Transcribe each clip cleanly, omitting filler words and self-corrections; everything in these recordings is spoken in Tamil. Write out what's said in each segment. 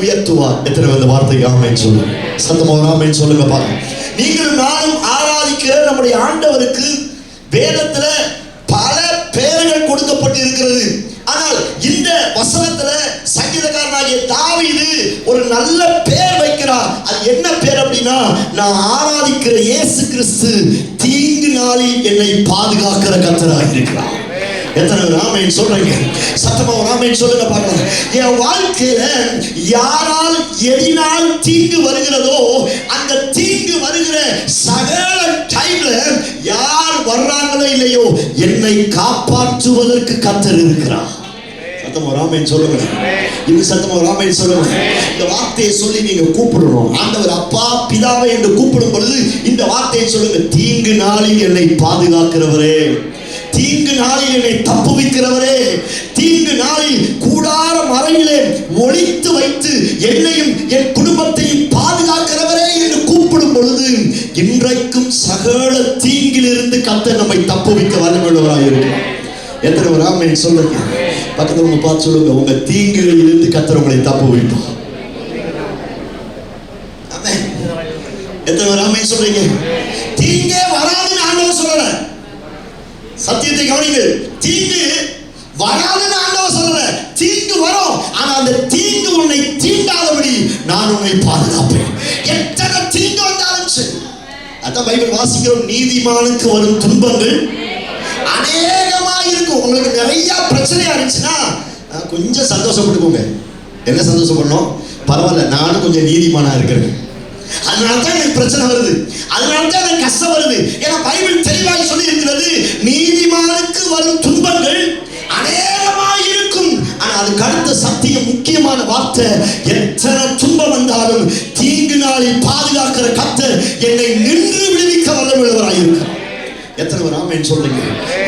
உயர்த்துவார். எத்தனை அந்த வார்த்தைக்கு ஆமென் சொல்லுங்க. சத்தமாக ஆமென் சொல்லுங்க. பாருங்க, நீங்கள் நானும் ஆராதிக்கிற நம்முடைய ஆண்டவருக்கு வேதத்துல பல பெயர்கள் கொடுக்கப்பட்டிருக்கிறது. ஆனால் இந்த வசனத்துல சங்கீதக்காரனாகிய தாவீது ஒரு நல்ல பெயர் வைக்கிறார். அது என்ன பெயர் அப்படின்னா, நான் ஆராதிக்கிற இயேசு கிறிஸ்து தீங்கு நாளில் என்னை பாதுகாக்கிற கர்த்தராக இருக்கிறார். எத்தனை ஆமென் சொல்றீங்க? சத்தமா ஒரு ஆமென் சொல்லுங்க பார்க்கலாம். என் வாழ்க்கையில யாரால் எதினால் தீங்கு வருகிறதோ அந்த தீங்கு வருகிற சகல டைம்ல யார் வர்றாங்களோ இல்லையோ என்னை காப்பாற்றுவதற்கு கர்த்தர் இருக்கிறார். சத்தமா ஒரு ஆமென் சொல்லுங்க. இது சத்தமா ஒரு ஆமென் சொல்லுங்க. இந்த வார்த்தையை சொல்லி நீங்க கூப்பிடணும். ஆண்டவர் அப்பா பிதாவை என்று கூப்பிடும் பொழுது இந்த வார்த்தையை சொல்லுங்க. தீங்கு நாளில் என்னை பாதுகாக்கிறவரே, தீங்கு நாளில் என்னை தப்புவிக்கிறவரே, தீங்கு நாளில் கூடார மறையிலே ஒளித்து வைத்து என்னையும் என் குடும்பத்தையும் பாதுகாக்கிறவரே என்று கூப்பிடும் பொழுது இன்றைக்கும் சகல தீங்கிலிருந்து கர்த்தர் நம்மை தப்புவிக்க வல்லமையுள்ளவராக இருக்கிறார். எத்தனை ஒரு ஆமென் சொல்லுங்க. பக்கத்துல உங்க பார்த்து சொல்லுங்க, உங்க தீங்குகளில் இருந்து கர்த்தர் உங்களை தப்புவிப்பார். ஆமென். எத்தனை ஒரு ஆமென் சொல்றீங்க? தீங்கே வராதுன்னு ஆண்டவர் சொல்லல. சத்தியத்தை கவனிங்கள். தீங்கு வராதுன்னு ஆண்டவர் சொல்லல. தீங்கு வரும், ஆனா அந்த தீங்கு உன்னை தீண்டாதபடி நான் உன்னை பாதுகாப்பேன். எத்தனை தீங்கு வந்தாலும் சரி. அதான் பைபிள் வாசிக்கிறோம், நீதிமானுக்கு வரும் துன்பங்கள் அநேகமா இருக்கும். உங்களுக்கு நிறைய பிரச்சனையா இருந்துச்சுன்னா கொஞ்சம் சந்தோஷப்பட்டுக்கோங்க. என்ன சந்தோஷப்படணும்? பரவாயில்ல, நானும் கொஞ்சம் நீதிமானா இருக்கிறேன், அதனால்தான் எனக்கு பிரச்சனை வருது, அதனால்தான் எனக்கு கஷ்டம் வருது. ஏன்னா பைபிள் தெளிவாய் சொல்லி இருக்கிறது, நீதிமானுக்கு வரும் துன்பங்கள் அநேகமாய் இருக்கும். ஆனா அதுக்கு அடுத்த சத்தியம், முக்கியமான வார்த்தை, எத்தனை துன்பம் வந்தாலும் தீங்கு நாளில் பாதுகாக்கிற கர்த்தர் என்னை நின்று விடுவிக்க வல்லமையுள்ளவராய் இருக்கிறார். எத்தனை ஒரு ஆமென் சொல்லுங்க.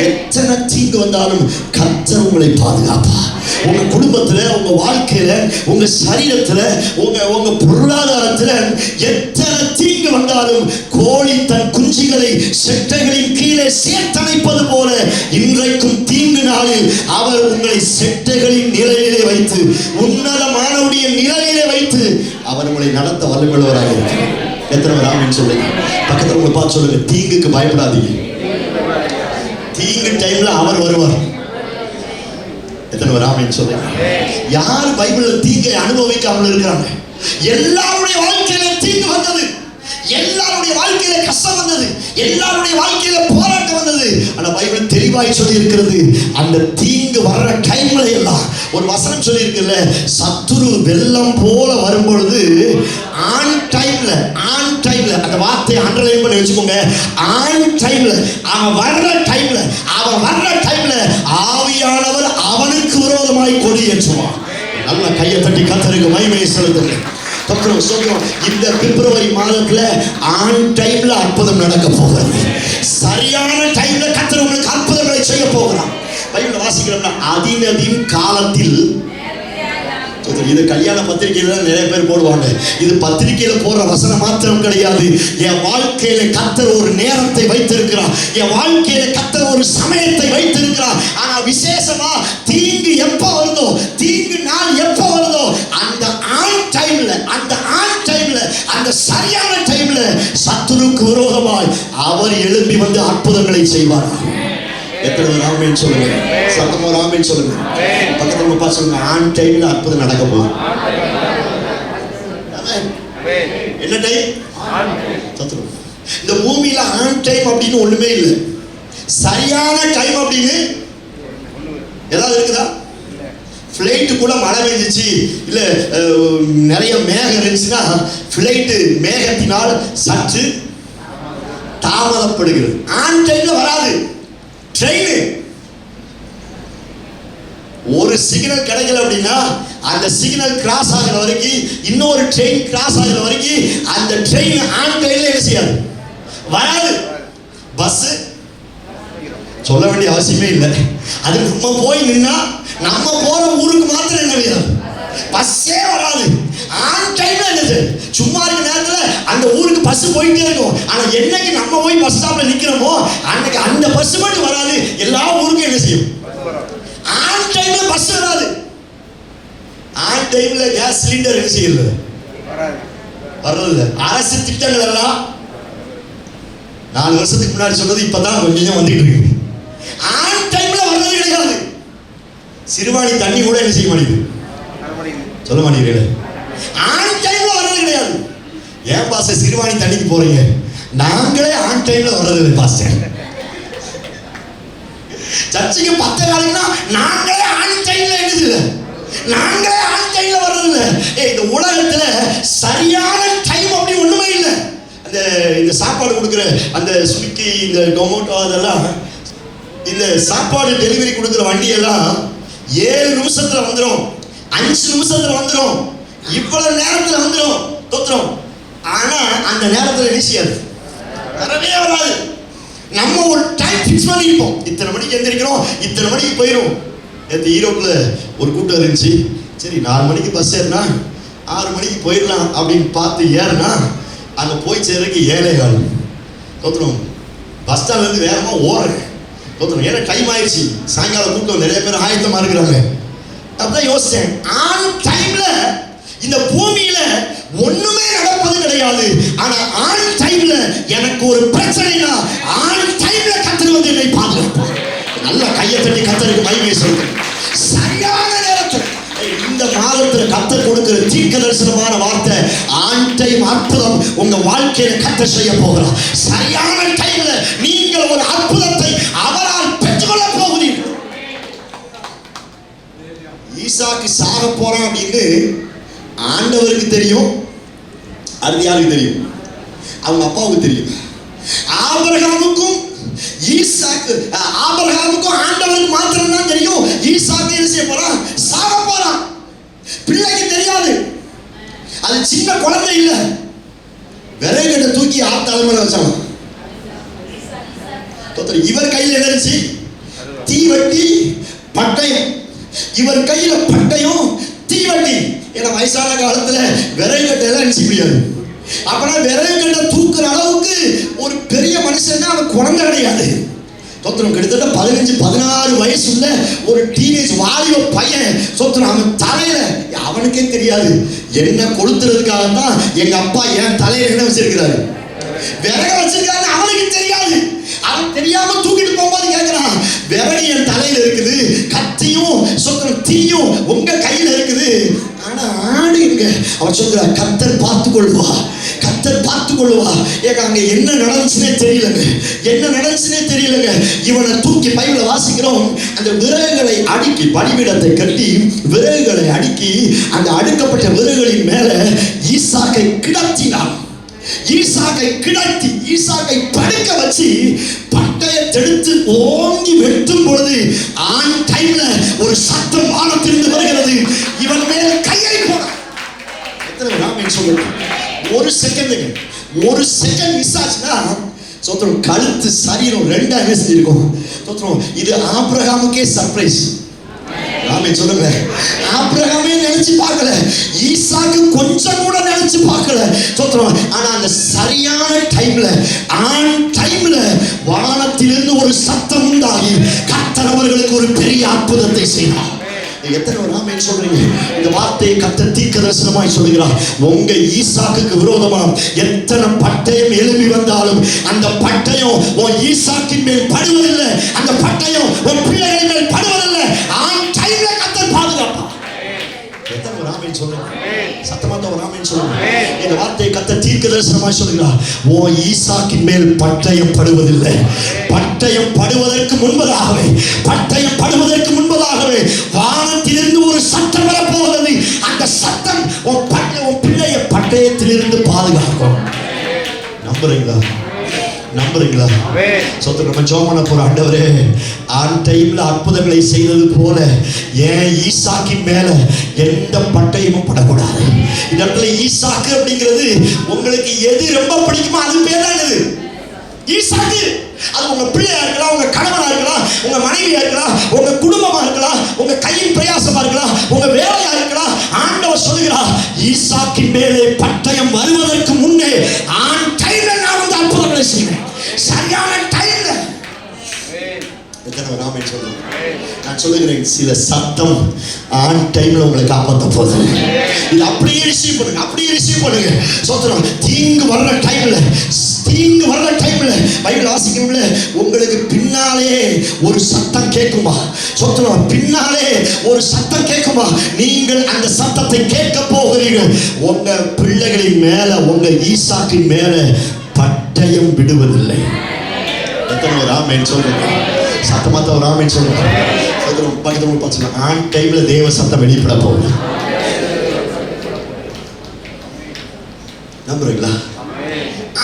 எத்தனை தீங்கு வந்தாலும் கர்த்தர் உங்களை பாதுகாப்பார். உங்க குடும்பத்துல, உங்க வாழ்க்கையில, உங்க சரீரத்துல, உங்க பொருளாதாரத்துல எத்தனை தீங்கு வந்தாலும் கோழி தன் குஞ்சுகளை செட்டைகளின் கீழே சேர்த்தணைப்பது போல இன்றைக்கும் தீங்கு நாளில் அவர் உங்களை செட்டைகளின் நிலையிலே வைத்து, உன்னதமானவருடைய நிலையிலே வைத்து அவர் உங்களை நடத்த வல்லமையுள்ளவராக இருக்கிறார். எத்தனை பேர் ஆமென் சொல்லுங்க. பக்கத்துல உங்களை பார்த்து சொல்லுங்க, தீங்குக்கு பயப்படாதீங்க. தீங்கு டைம்ல அவர் வருவார். எத்தனை பேர் ஆமென் சொல்லுங்க. யார் பைபிள்ல தீங்கை அனுபவிக்காமல் இருக்கிறாங்க? எல்லாருடைய வாழ்க்கையில தீங்கு வந்தது, எல்லாருடைய வாழ்க்கையில கஷ்டம் வந்தது, எல்லாருடைய வாழ்க்கையில போராட்டம் வந்தது. ஆனா பைபிள் தெளிவாய் சொல்லி இருக்கிறது, அந்த தீங்கு வர்ற டைம்ல எல்லாம் ஒரு வசனம் சொல்லி இருக்குல்ல, சத்துரு வெள்ளம் போல வரும்பொழுது ஆன் டைம்ல அந்த வார்த்தையை அண்டர்லைன் பண்ணி வச்சுக்கோங்க. ஆன் டைம்ல அவன் வர்ற டைம்ல ஆவியானவர் அவனுக்கு விரோதமாய் கொடியேற்றுவான். நல்ல கையை தட்டி கர்த்தருக்கு மகிமையை செலுத்துங்க. இந்த பிப்ரவரி மாதத்துல ஆன் டைம்ல அற்புதம் நடக்க போகிறது. சரியான டைம்ல கர்த்தர் உங்களுக்கு அற்புதங்களை செய்ய போகிறார். பைபிள்ல வாசிக்கிறோம்னா, அதினதின் காலத்தில், இது கல்யாண பத்திரிகையில நிறைய பேர் போடுவாங்க, இது பத்திரிகையில போடுற வசனம் மாத்திரம் கிடையாது. என் வாழ்க்கையில கர்த்தர் ஒரு நேரத்தை வைத்திருக்கிறார், என் வாழ்க்கையில கர்த்தர் ஒரு சமயத்தை வைத்திருக்கிறார். ஆனா விசேஷமா தீங்கு எப்ப வருதோ, தீங்கு நாள் எப்ப வருதோ, அந்த ஆன் டைம்ல அந்த சரியான டைம்ல சத்துருக்கு விரோதமாய் அவர் எழும்பி வந்து அற்புதங்களை செய்வார். எத்தனை பேர் ஆமென் சொல்லுங்க. சத்தமா ஒரு ஆமென் சொல்லுங்க. பக்கத்துல பார்த்து சொல்லுங்க, ஆன் டைம்ல அற்புதம் நடக்க போகுது. என்ன டைம்? இந்த பூமியில ஆன் டைம் அப்படின்னு ஒண்ணுமே இல்லை. சரியான டைம் அப்படின்னு ஏதாவது இருக்குதா? ஃப்ளைட்டு கூட மழை பெஞ்சிச்சு, இல்ல நிறைய மேகம் இருந்துச்சுன்னா ஃப்ளைட்டு மேகத்தினால் சற்று தாமதப்படுகிறது. ஆன் டைம்ல வராது. ட்ரெயின் ஒரு சிக்னல் கிடைக்கல அப்படின்னா அந்த சிக்னல் கிராஸ் ஆகிற வரைக்கும், இன்னொரு ட்ரெயின் கிராஸ் ஆகிற வரைக்கும் அந்த ட்ரெயின் ஆன் டைம்ல என்ன செய்யாது, வராது. பஸ் சொல்ல வேண்டிய அவசியமே இல்லை. அது நம்ம போய் நின்னா நம்ம போற ஊருக்கு மாத்திரம் என்ன வேணும், பஸ்ஸே வராது. ஆன் டைம்ல என்னது, சும்மா இருக்க நேரத்துல அந்த ஊருக்கு பஸ் போயிட்டே இருக்கும். ஆனா என்னைக்கு நம்ம போய் பஸ் ஸ்டாப்ல நிக்கிறோமோ அன்னைக்கு அந்த பஸ் மட்டும் வராது, எல்லா ஊருக்கும் என்ன செய்யும், ஆன் டைம்ல பஸ் வராது. ஆன் டைம்ல கேஸ் சிலிண்டர் என்ன செய்யல வர்றதில்ல. அரசு திட்டங்கள் எல்லாம் 4 வருஷத்துக்கு முன்னாடி சொன்னது இப்பதான் கொஞ்சம் வந்துட்டு இருக்கு. ஆன் டைம்ல வர்றது கிடையாது. சிறுவாணி தண்ணி கூட என்ன செய்ய மாட்டேங்குது, சொல்ல மாட்டேங்கிறீங்க. ஆன் டைம்ல வர்றது கிடையாது. ஏன் பாஸ்டர் சிறுவாணி தண்ணிக்கு போறீங்க? நாங்களே ஆன் டைம்ல வர்றது பாஸ்டர். சர்ச்சுக்கு 10 நாளைக்குன்னா நாங்களே ஆன் டைம்ல என்னது, நாங்களே ஆன் டைம்ல வர்றது இல்லை. இந்த உலகத்துல சரியான டைம் அப்படி ஒண்ணுமே இல்லை. இந்த சாப்பாடு கொடுக்குற அந்த ஸ்விக்கி, இந்த டொமோட்டோ, அதெல்லாம் இந்த சாப்பாடு டெலிவரி கொடுக்குற வண்டியெல்லாம் 7 நிமிஷத்துல வந்துடும், 5 நிமிஷத்துல வந்துடும், இவ்வளவு நேரத்துல வந்துடும் தோத்துறோம். ஆனா அந்த நேரத்துல என்ன செய்யாது, வரவே வராது. நம்ம ஒரு டைம் ஃபிக்ஸ் பண்ணிருப்போம், இத்தனை மணிக்கு எந்திரிக்கிறோம், இத்தனை மணிக்கு போயிடும். நேற்று ஈரோட்ல ஒரு கூட்டம் இருந்துச்சு. சரி 4 மணிக்கு பஸ் ஏறினா 6 மணிக்கு போயிடலாம் அப்படின்னு பார்த்து ஏறினா அங்கே போய் சேர்றதுக்கு 7:15 தோத்துறோம். பஸ் ஸ்டாண்ட்லேருந்து வேகமாக ஓடுறேன் தோத்துறோம். ஏன்னா டைம் ஆயிடுச்சு, சாயங்காலம் கூட்டம் நிறைய பேர் ஆயத்தமாக இருக்கிறாங்க. அப்படிதான் யோசிச்சேன். ஆன் டைம்ல இந்த பூமியில ஒண்ணுமே நடப்பது கிடையாது. ஆனா ஆன் டைம்ல எனக்கு ஒரு பிரச்சனைனா ஆன் டைம்ல கர்த்தர் வந்து என்னை பாதுகாப்பார். நல்ல கையை தட்டி கர்த்தருக்கு மகிமை சொல்லுங்க. சரியான நேரத்தில் இந்த மாதத்துல கர்த்தர் கொடுக்கிற தீர்க்க தரிசனமான வார்த்தை, ஆன் டைம் அற்புதம் உங்க வாழ்க்கையில கர்த்தர் செய்ய போகிறார். சரியான டைம்ல நீங்கள் ஒரு அற்புதத்தை அவரால் பெற்றுக்கொள்ள போகிறீர்கள். ஈசாக்கு சாக போறான் அப்படின்னு ஆண்டவருக்கு தெரியும், அது யாருக்கு தெரியும்? அவங்க அப்பாவுக்கு தெரியும். ஆபிரகாமுக்கும் ஆண்டவருக்கு மாத்திரம் தான் தெரியும். ஈசாக்கு என்ன செய்ய போறான், சாக போறான். பிள்ளைக்கு தெரியாது, அது சின்ன குழந்தை இல்ல. விறகுகிட்ட தூக்கி தலைமையில வச்சான். இவர் கையில் என்னச்சு, தீவட்டி பட்டயம். இவர் கையில பட்டயம் தீவட்டி. ஏன்னா வயசான காலத்துல விறகு கட்டையெல்லாம் அடிச்சு முடியாது. அப்பனா விறகு கட்டை தூக்குற அளவுக்கு ஒரு பெரிய மனுஷன், அவன் குழந்தை கிடையாது. சொத்துரம் கிட்டத்தட்ட 15-16 வயசுல ஒரு டீனேஜ் வாலிப பையன். சொத்துரம் அவன் தலையில அவனுக்கே தெரியாது என்ன கொளுத்துறதுக்காக தான் எங்க அப்பா என் தலையில என்ன வச்சிருக்கிறாரு, விறகு வச்சிருக்காரு. அவனுக்கு தெரியாது. அவன் தெரியாம தூக்கிட்டு போகும்போது கேட்கிறான், விறகு என் தலையில இருக்குது, கத்தியும் சொத்துரம் தீயும் உங்க கையில இருக்குது, ஆனா ஆடு எங்க? அவன் சொல்ற, கர்த்தர் பார்த்துக் கொள்வா, கர்த்தர் பார்த்துக் கொள்வா. ஏங்க அங்க என்ன நடந்துச்சுன்னே தெரியலங்க, என்ன நடந்துச்சுன்னே தெரியலங்க. இவனை தூக்கி பைபிள வாசிக்கிறோம். அந்த விறகுகளை அடுக்கி, பலிபீடத்தை கட்டி விறகுகளை அடுக்கி அந்த அடுக்கப்பட்ட விறகுகளின் மேல ஈசாக்கை கிடத்தினான். ஈசாக்கை கிடத்தி ஈசாக்கை படுக்க வச்சு பட்டயத்தை எடுத்து ஓங்கி வெட்டும் பொழுது ஆன் டைம்ல ஒரு சத்தம் வானத்திலிருந்து வருகிறது. இவன் மேல கையை போட. எத்தனை ராமன் சொல்லுங்க, ஒரு செகண்ட் மிஸ் ஆச்சுன்னா சொத்தம் கழுத்து சரீரம் ரெண்டா இருக்கும். சொத்தம் இது ஆபிரகாமுக்கே சர்ப்ரைஸ். ஆமென் சொல்லுங்க. ஆபிரகாமே நினைச்சு பார்க்கல, ஈசாக்கு கொஞ்சம் கூட நினைச்சு பார்க்கல. சொத்தம் ஆனா அந்த சரியான டைம்ல, ஆன் டைம்ல வானத்திலிருந்து ஒரு சத்தம் உண்டாகி கர்த்தர் அவர்களுக்கு ஒரு பெரிய அற்புதத்தை செய்தார். எத்தனை ஆமென் சொல்றீங்க? இந்த வார்த்தையை கர்த்தர் தீர்க்க தரிசனமாய் சொல்கிறார். உங்க ஈசாக்குக்கு விரோதமா எத்தனை பட்டயம் எழும்பி வந்தாலும் அந்த பட்டயம் உன் ஈசாக்கின் மேல் படுவதில்லை, அந்த பட்டயம் உன் பிள்ளைகளின் மேல் படுவதில்லை. ஆன் டைம்ல கர்த்தர் பாதுகாப்பார். எத்தனை ஆமென் சொல்றீங்க? சத்தமாத்த ஒரு ஆமென் சொல்லுங்க. இந்த வார்த்தையை கர்த்தர் தீர்க்க தரிசனமாய் சொல்கிறார். உன் ஈசாக்கின் மேல் பட்டயம் படுவதில்லை. பட்டயம் படுவதற்கு முன்பதாகவே, பட்டயம் படுவதற்கு முன்பதாகவே வானத்திலிருந்து ஒரு சத்தம் வரப்போகிறது. அந்த சத்தம் உன் பிள்ளைய பட்டயத்திலிருந்து பாதுகாக்கும். நம்புறீங்களா? நம்புறீங்களா? சொத்து நம்ம ஜெபம் பண்ண போற ஆண்டவரே, ஆன் டைம்ல அற்புதங்களை செய்தது போல ஏன் ஈசாக்கின் மேல எந்த பட்டயமும் படக்கூடாது. இந்த இடத்துல ஈசாக்கு அப்படிங்கிறது உங்களுக்கு எது ரொம்ப பிடிக்குமோ அது பேர் தான் இது ஈசாக்கு. அது உங்க பிள்ளையா இருக்கலாம், உங்க கணவனா இருக்கலாம், உங்க மனைவியா இருக்கலாம், உங்க குடும்பமா இருக்கலாம், உங்க கையின் பிரயாசமா இருக்கலாம், உங்க வேலையா இருக்கலாம். ஆண்டவர் சொல்லுகிறார், ஈசாக்கின் மேலே பட்டயம் வருவதற்கு முன்னே ஆன் டைம்ல நான் வந்து அற்புதங்களை செய்வேன். சரியான டைம்ல. எத்தனை நாமே சொல்லுங்க. நான் சொல்லுகிறேன், சில சத்தம் ஆன் டைம்ல உங்களை காப்பாற்ற போகுது. இது அப்படியே ரிசீவ் பண்ணுங்க, அப்படியே ரிசீவ் பண்ணுங்க. சோத்திரம். தீங்கு வர்ற டைம்ல பைபிள் வாசிக்கணும்ல, உங்களுக்கு பின்னாலே ஒரு சத்தம் கேட்குமா? சோத்திரம். பின்னாலே ஒரு சத்தம் கேட்குமா? நீங்கள் அந்த சத்தத்தை கேட்க போகிறீர்கள். உங்க பிள்ளைகளின் மேல, உங்க ஈசாக்கின் மேல பட்டயம் விடுவதில்லை. எத்தனை ஒரு ஆமென் சொல்லுங்க. சத்தமாத்த ஒரு ஆமென் சொல்லுங்க. பக்கத்துல பார்த்து ஆன் டைம்ல தேவ சத்தம் வெளிப்பட போகுது. நம்புறீங்களா?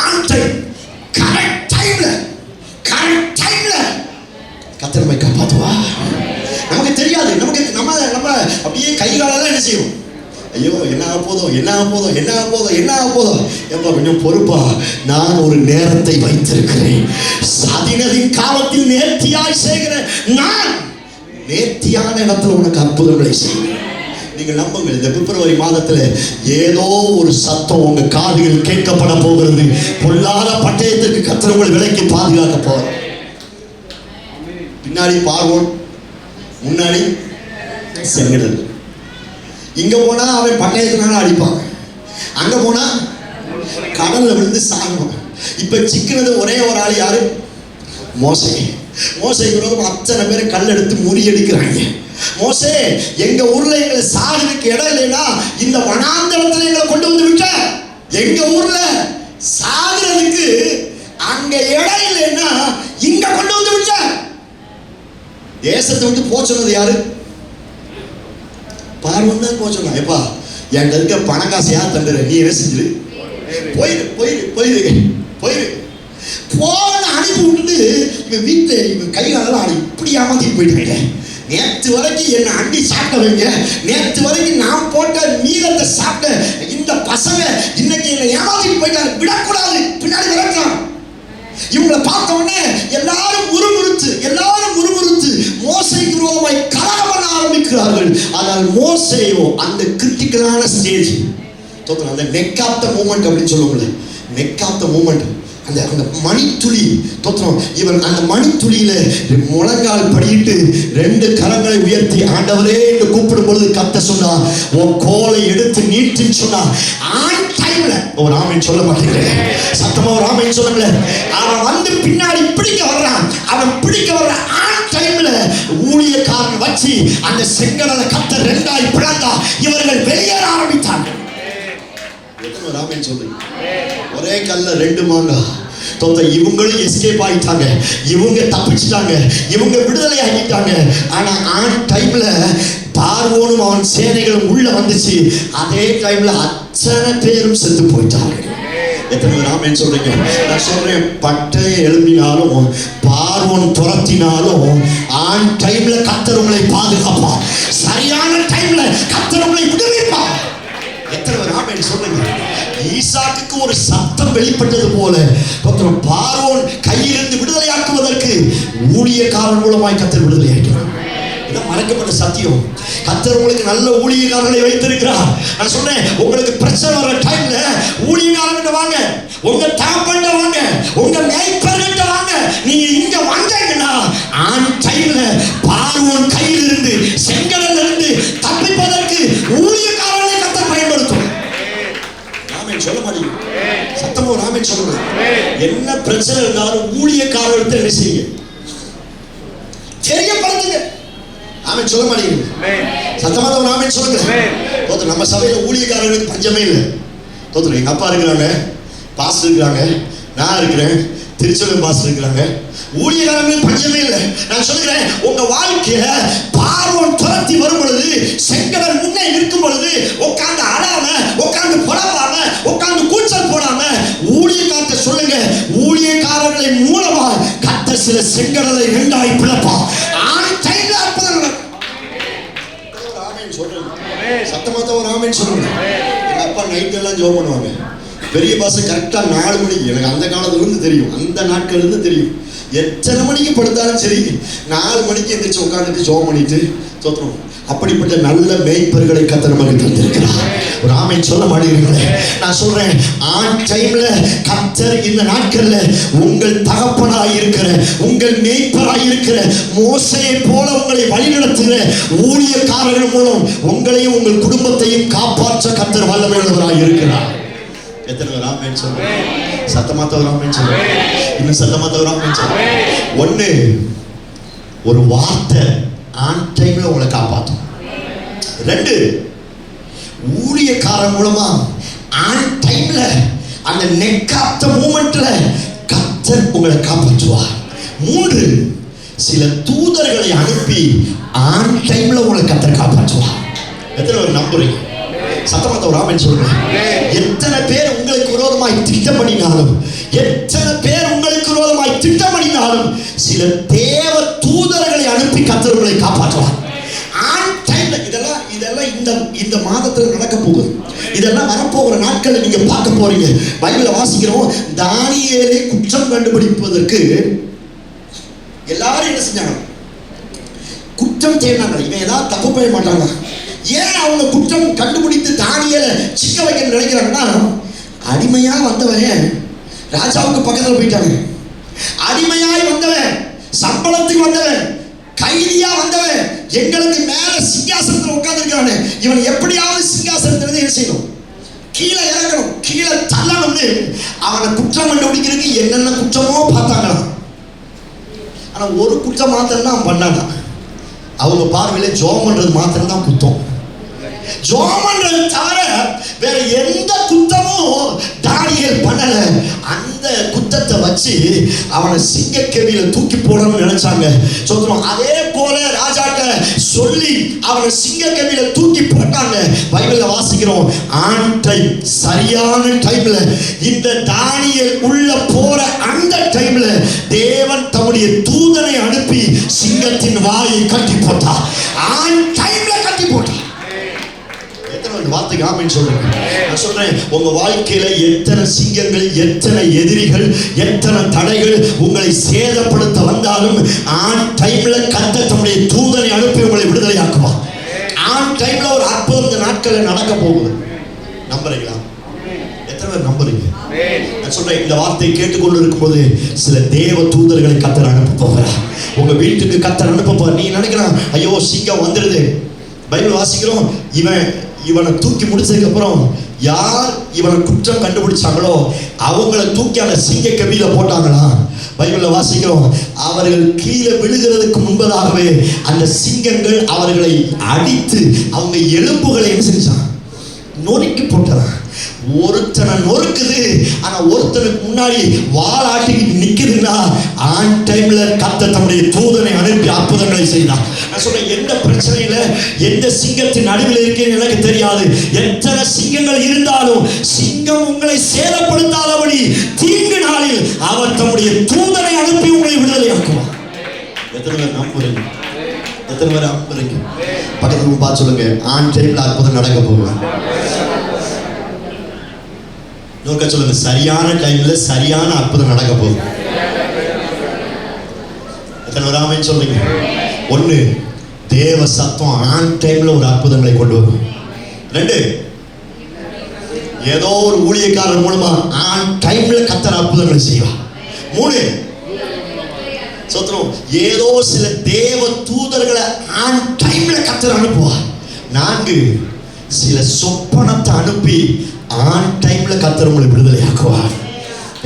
ஆன் டைம், கரெக்ட் டைம்ல கர்த்தர் நம்மை காப்பாத்துவா. நமக்கு தெரியாது, நம்ம அப்படியே கை காலெல்லாம் என்ன செய்யும்? ஐயோ என்ன ஆக போதோ. எப்ப கொஞ்சம் பொறுப்பா, நான் ஒரு நேரத்தை வைத்திருக்கிறேன். சதினதின் காலத்தில் நேர்த்தியாய் செய்கிற நான் நேர்த்தியான இடத்துல உனக்கு அற்புதங்களை செய்வேன். நீங்க நம்புங்க, இந்த பிப்ரவரி மாதத்துல ஏதோ ஒரு சத்தம் உங்க காதுகள் கேட்கப்பட போகிறது. பொல்லாத பட்டயத்துக்கு கர்த்தர் உங்களை விலைக்கு பாதுகாக்க போறார். பின்னாடி பார்வோன், முன்னாடி செங்கடல். இங்க போனா அவன் பட்டயத்தினால அடிப்பான், அங்க போனா கடல்ல விழுந்து சாகணும். இப்ப சிக்கினது ஒரே ஒரு ஆள், யாரு? மோசே. மோசைக்கு அத்தனை பேரை கல் எடுத்து முறியடிக்கிறாங்க. மோசே, எங்க ஊர்ல எங்களை சாகிறதுக்கு இடம் இல்லைன்னா இந்த வனாந்தரத்துல எங்களை கொண்டு வந்து விட்ட. எங்க ஊர்ல சாகிறதுக்கு அங்க இடம் இல்லைன்னா இங்க கொண்டு வந்து விட்ட. தேசத்தை விட்டு போக சொன்னது யாரு? பார்வன் தான் போக சொன்னா. எப்பா, என் இருக்க பணம் காசு யார் தந்துற? நீ என்ன செஞ்சிரு? போயிரு போன அனுப்பி விட்டுட்டு இவன் வீட்டில் இவன் கைகாலெல்லாம் இப்படி ஏமாத்திட்டு போயிட்டாங்க. நேற்று வரைக்கும் என்னை அண்டி சாப்பிட்டவங்க, நேற்று வரைக்கும் நான் போட்ட மீதத்தை சாப்பிட்ட இந்த பசங்க இன்னைக்கு என்னை ஏமாத்திட்டு போயிட்டாங்க. விடக்கூடாது, பின்னாடி விளக்கலாம். இவங்களை பார்த்த உடனே எல்லாரும் முறுமுறுத்து மோசைக்கு விரோதமாய் கலகம் பண்ண ஆரம்பிக்கிறார்கள். ஆனால் மோசேயோ அந்த கிரிட்டிக்கலான ஸ்டேஜ், அந்த நெக் ஆஃப் த மூமெண்ட் அப்படின்னு சொல்லுவாங்களே, நெக் ஆஃப் த மூமெண்ட், அந்த மணித்துளி தோற்றம். இவன் அந்த மணித்துளியில முழங்கால் படியிட்டு 2 கரங்களை உயர்த்தி ஆண்டவரே என்று கூப்பிடும் பொழுது கத்த சொன்னா, உன் கோலை எடுத்து நீட்டுன்னு சொன்னா. ஆன் டைம்ல ஒரு ஆமென் சொல்ல மாட்டேங்கிறேன். சத்தமா ஒரு ஆமென் சொல்லுங்க. அவன் வந்து பின்னாடி பிடிக்க வர்றான். அவன் பிடிக்க வர்ற ஆன் டைம்ல ஊழியக்காரன் வச்சு அந்த செங்கடலை கத்த 2ஆய் பிளந்தா. இவர்கள் வெளியேற ஆரம்பித்தாங்க. ஒரு ஆமென் சொல்லுங்க. ஒரே கல்ல 2 மாங்கா. இவங்களும் எஸ்கேப் ஆகிட்டாங்க, இவங்க தப்பிச்சிட்டாங்க, இவங்க விடுதலை ஆகிட்டாங்க. ஆனா ஆன் டைம்ல பார்வோனும் அவன் சேனைகளும் உள்ள வந்துச்சு. அதே டைம்ல அத்தனை பேரும் செத்து போயிட்டாங்க. எத்தனை பேர் ஆமென் சொல்றீங்க? நான் சொல்றேன், பட்டையை எழுப்பினாலும் பார்வோன் துரத்தினாலும் ஆன் டைம்ல கர்த்தர் உங்களை பாதுகாப்பா. சரியான டைம்ல கர்த்தர் உங்களை விடுவிப்பா. எத்தனை பேர் ஆமென் சொல்லுங்க? ஈசாக்குக்கு ஒரு சத்தம் வெளிப்பட்டது போல பார்வோன் கையிலிருந்து விடுதலையாக்குவதற்கு ஊழியக்காரன் மூலமாய் கர்த்தர் விடுதலையாக்கிறார். இதான் மறைக்கப்பட்ட சத்தியம். கர்த்தர் உங்களுக்கு நல்ல ஊழியக்காரர்களை வைத்திருக்கிறார். நான் சொன்னேன், உங்களுக்கு பிரச்சனை வர டைம்ல ஊழியக்காரர்கிட்ட வாங்க, உங்க தாப்பன்ட்ட வாங்க, உங்க மேய்ப்பர்கிட்ட வாங்க. நீங்க இங்க வந்தீங்கன்னா ஆன் டைம்ல பார்வோன் கையிலிருந்து செங்கடல்ல இருந்து தப்பிப்பதற்கு ஊழியக்காரர்களை கர்த்தர் பயன்படுத்தும். சொல்ல மாட்டீங்க. சத்தமா ஒரு ஆமென் சொல்லுங்க. என்ன பிரச்சனை இருந்தாலும் ஊழியக்காரர்கிட்ட என்ன செய்யுங்க? தெரியப்படுத்துங்க. ஆமென் சொல்ல மாட்டீங்க. சத்தமா ஒரு ஆமென் சொல்லுங்க. நம்ம சபையில ஊழியக்காரர்களுக்கு பஞ்சமே இல்லை. எங்க அப்பா இருக்கிறாங்க, பாஸ்டர் இருக்கிறாங்க, நான் இருக்கிறேன், திருச்செந்தூர் பாஸ்டர் இருக்கிறாங்க. ஊழியக்காரர்களுக்கு பஞ்சமே இல்லை. நான் சொல்கிறேன், உங்க வாழ்க்கைய பார்வோன் துரத்தி வரும் பொழுது, செங்கடல் முன்னே இருக்கும் பொழுது உட்கார்ந்து அழாம, உட்கார்ந்து புலம்பாம, உட்கார்ந்து கூச்சல் போடாம ஊழியக்காரத்தை சொல்லுங்க. ஊழியக்காரர்களை மூலமா கர்த்தர் சில செங்கடலை 2ஆய் பிளப்பா. ஆன் டைம்ல அற்புதங்கள். ஆமென் சொல்றேன். சத்தமா ஒரு ஆமென் சொல்லுங்க. எங்க அப்பா நைட் எல்லாம் ஜெபம் பண்ணுவாங்க. பெரிய பாஸ் கரெக்டா 4 மணிக்கு. எனக்கு அந்த காலத்துல இருந்து தெரியும், அந்த நாட்கள் இருந்து தெரியும். எத்தனை மணிக்கு படுத்தாலும் சரி 4 மணிக்கு எந்திரிச்சு உட்காந்துட்டு ஜோம் பண்ணிட்டு தோத்துறோம். அப்படிப்பட்ட நல்ல மேய்ப்பர்களை கர்த்தர் நமக்கு தந்திருக்கிறார். ஒரு ஆமென் சொல்ல மாட்டீங்களே? நான் சொல்றேன், ஆன் டைம்ல கர்த்தர் இந்த நாட்கள்ல உங்கள் தகப்பனாய் இருக்கிற, உங்கள் மேய்ப்பராய் இருக்கிற, மோசேயை போல உங்களை வழிநடத்துகிற ஊழியக்காரர்கள் மூலம் உங்களையும் உங்கள் குடும்பத்தையும் காப்பாற்ற கர்த்தர் வல்லமையுள்ளவராய் இருக்கிறார். எத்தனை பேர் ஆமென் சொல்றேன்? சத்தமாத்த ஒரு ஆமென் சொல்றேன். இன்னும் சத்தமாத்த ஒரு ஆமென் சொல்றேன். ஒண்ணு, ஒரு வார்த்தை ஆன் டைம்ல உங்களை காப்பாற்றும். 2, ஊழியக்காரன் மூலமா ஆன் டைம்ல அந்த நெக் ஆஃப் தி மூமெண்ட்ல கர்த்தர் உங்களை காப்பாற்றுவார். 3, சில தூதர்களை அனுப்பி ஆன் டைம்ல உங்களை கர்த்தர் காப்பாற்றுவார். எத்தனை பேர் நம்புறீங்க? சத்தமாத்த ஒரு ஆமென் சொல்றேன். எத்தனை பேர் உங்களுக்கு விரோதமாய் திட்டம் பண்ணினாலும், எத்தனை பேர் உங்களுக்கு விரோதமாய் திட்டம் பண்ணினாலும், சில தேவ தூதர்களை அனுப்பி கர்த்தர் உங்களை காப்பாற்றுவார். ஆன் டைம்ல இதெல்லாம் இந்த மாதத்துல நடக்க போகுது. இதெல்லாம் வரப்போகிற நாட்களை நீங்க பார்க்க போறீங்க. பைபிளை வாசிக்கிறோம், தானியேலை குற்றம் கண்டுபிடிப்பதற்கு எல்லாரும் என்ன செஞ்சாங்க? குற்றம் தேடினாங்க. இவன் ஏதாவது தப்பு பண்ண மாட்டாங்க. ஏன் அவங்க குற்றம் கண்டுபிடித்து தானியேலை சிக்க வைக்க நினைக்கிறாங்கன்னா, அடிமையா வந்தவன் ராஜாவுக்கு பக்கத்துல போயிட்டாங்க. அடிமையாய் வந்தவன், சம்பளத்துக்கு வந்தவன், கைதியா வந்தவன் எங்களுக்கு மேல சிங்காசனத்தில் உட்கார்ந்து இருக்கானே, இவன் எப்படியாவது சிங்காசனத்திலிருந்து என்ன செய்யணும்? கீழே இறங்கணும், கீழே தள்ளணும்னு அவனை குற்றம் கண்டுபிடிக்கிறதுக்கு என்னென்ன குற்றமோ பார்த்தாங்களாம். ஆனா ஒரு குற்றம் மாத்திரம் தான் பண்ணாங்க. அவங்க பார்வையில ஜோம் பண்றது மாத்திரம் தான் குத்தம். ஜோம் பண்றது தவிர வேற எந்த குத்தமும் தானியேல் பண்ணல. அந்த குத்தத்தை வச்சு அவனை சிங்கக்கெபியில தூக்கி போடணும்னு நினைச்சாங்க. சொல்றோம், அதே போல ராஜாட்ட சொல்லி அவனை சிங்கக்கெபியில தூக்கி போட்டாங்க. பைபிள்ல வாசிக்கிறோம், ஆன் டைம், சரியான டைம்ல இந்த தானியேல் உள்ள போற அந்த டைம்ல தேவன் தம்முடைய தூதனை அனுப்பி சிங்கத்தின் வாயை கட்டி போட்டார். ஆன் டைம்ல கட்டி போட்டார். வார்த்தைக்கு ஆமென் சொல்றேன். நான் சொல்றேன், உங்க வாழ்க்கையில எத்தனை சிங்கங்கள், எத்தனை எதிரிகள், எத்தனை தடைகள் உங்களை சேதப்படுத்த வந்தாலும் ஆன் டைம்ல கர்த்தர் தம்முடைய தூதனை அனுப்பி உங்களை விடுதலையாக்குவார். ஆன் டைம்ல ஒரு அற்புதம் இந்த நாட்கள்ல நடக்க போகுது. நம்புறீங்களா? எத்தனை பேர் நம்புறீங்க? நான் சொல்றேன், இந்த வார்த்தையை கேட்டுக்கொண்டு இருக்கும்போது சில தேவ தூதர்களை கர்த்தர் அனுப்ப போகிறார். உங்க வீட்டுக்கு கர்த்தர் அனுப்ப போறார். நீ நினைக்கலாம், ஐயோ சிங்கம் வந்துடுது. பைபிள் வாசிக்கிறோம், இவனை தூக்கி முடிச்சதுக்கு அப்புறம் யார் இவனை குற்றம் கண்டுபிடிச்சாங்களோ அவங்கள தூக்கி அந்த சிங்க கெபியில போட்டாங்களா? பைபிள்ல வாசிக்கிறோம், அவர்கள் கீழே விழுகிறதுக்கு முன்பதாகவே அந்த சிங்கங்கள் அவர்களை அடித்து அவங்க எலும்புகளை என்ன செஞ்சான்? நொறுக்கி போட்டான். ஒருத்தனை நொறுக்குது, ஆனா ஒருத்தனுக்கு முன்னாடி வாளாட்டிக்கிட்டு நிக்குதுன்னா ஆன் டைம்ல கர்த்தர் தம்முடைய தூதனை அனுப்பி அற்புதங்களை செய்தார். நான் சொல்றேன், எந்த பிரச்சனையில எந்த சிங்கத்தின் நடுவில் இருக்கேன்னு எனக்கு தெரியாது. எத்தனை சிங்கங்கள் இருந்தாலும் சிங்கம் உங்களை சேதப்படுத்தாதபடி தீங்கு நாளில் அவர் தம்முடைய தூதனை அனுப்பி உங்களை விடுதலையாக்குவார். எத்தனை பேர் நம்புறீங்க? எத்தனை பேர் நம்புறீங்க? பக்கத்துல பார்த்து சொல்லுங்க, ஆன் டைம்ல அற்புதம் நடக்க போகுது. சொல்லுங்க, சரியான டைம்ல சரியான அற்புதம் நடக்க போகுது. எத்தனை ஆமென் சொல்லுங்க? 1, தேவ சத்தம் ஆன் டைம்ல ஒரு அற்புதங்களை கொண்டு வரும். 2, ஏதோ ஒரு ஊழியக்காரர் மூலமா ஆன் டைம்ல கர்த்தர் அற்புதங்களை செய்வார். 3, சோத்ரம், ஏதோ சில தேவ தூதர்களை ஆன் டைம்ல கர்த்தர் அனுப்புவார். 4, சில சொப்பனத்தை அனுப்பி ஆன் டைம்ல கர்த்தர் உங்களை விடுதலையாக்குவார்.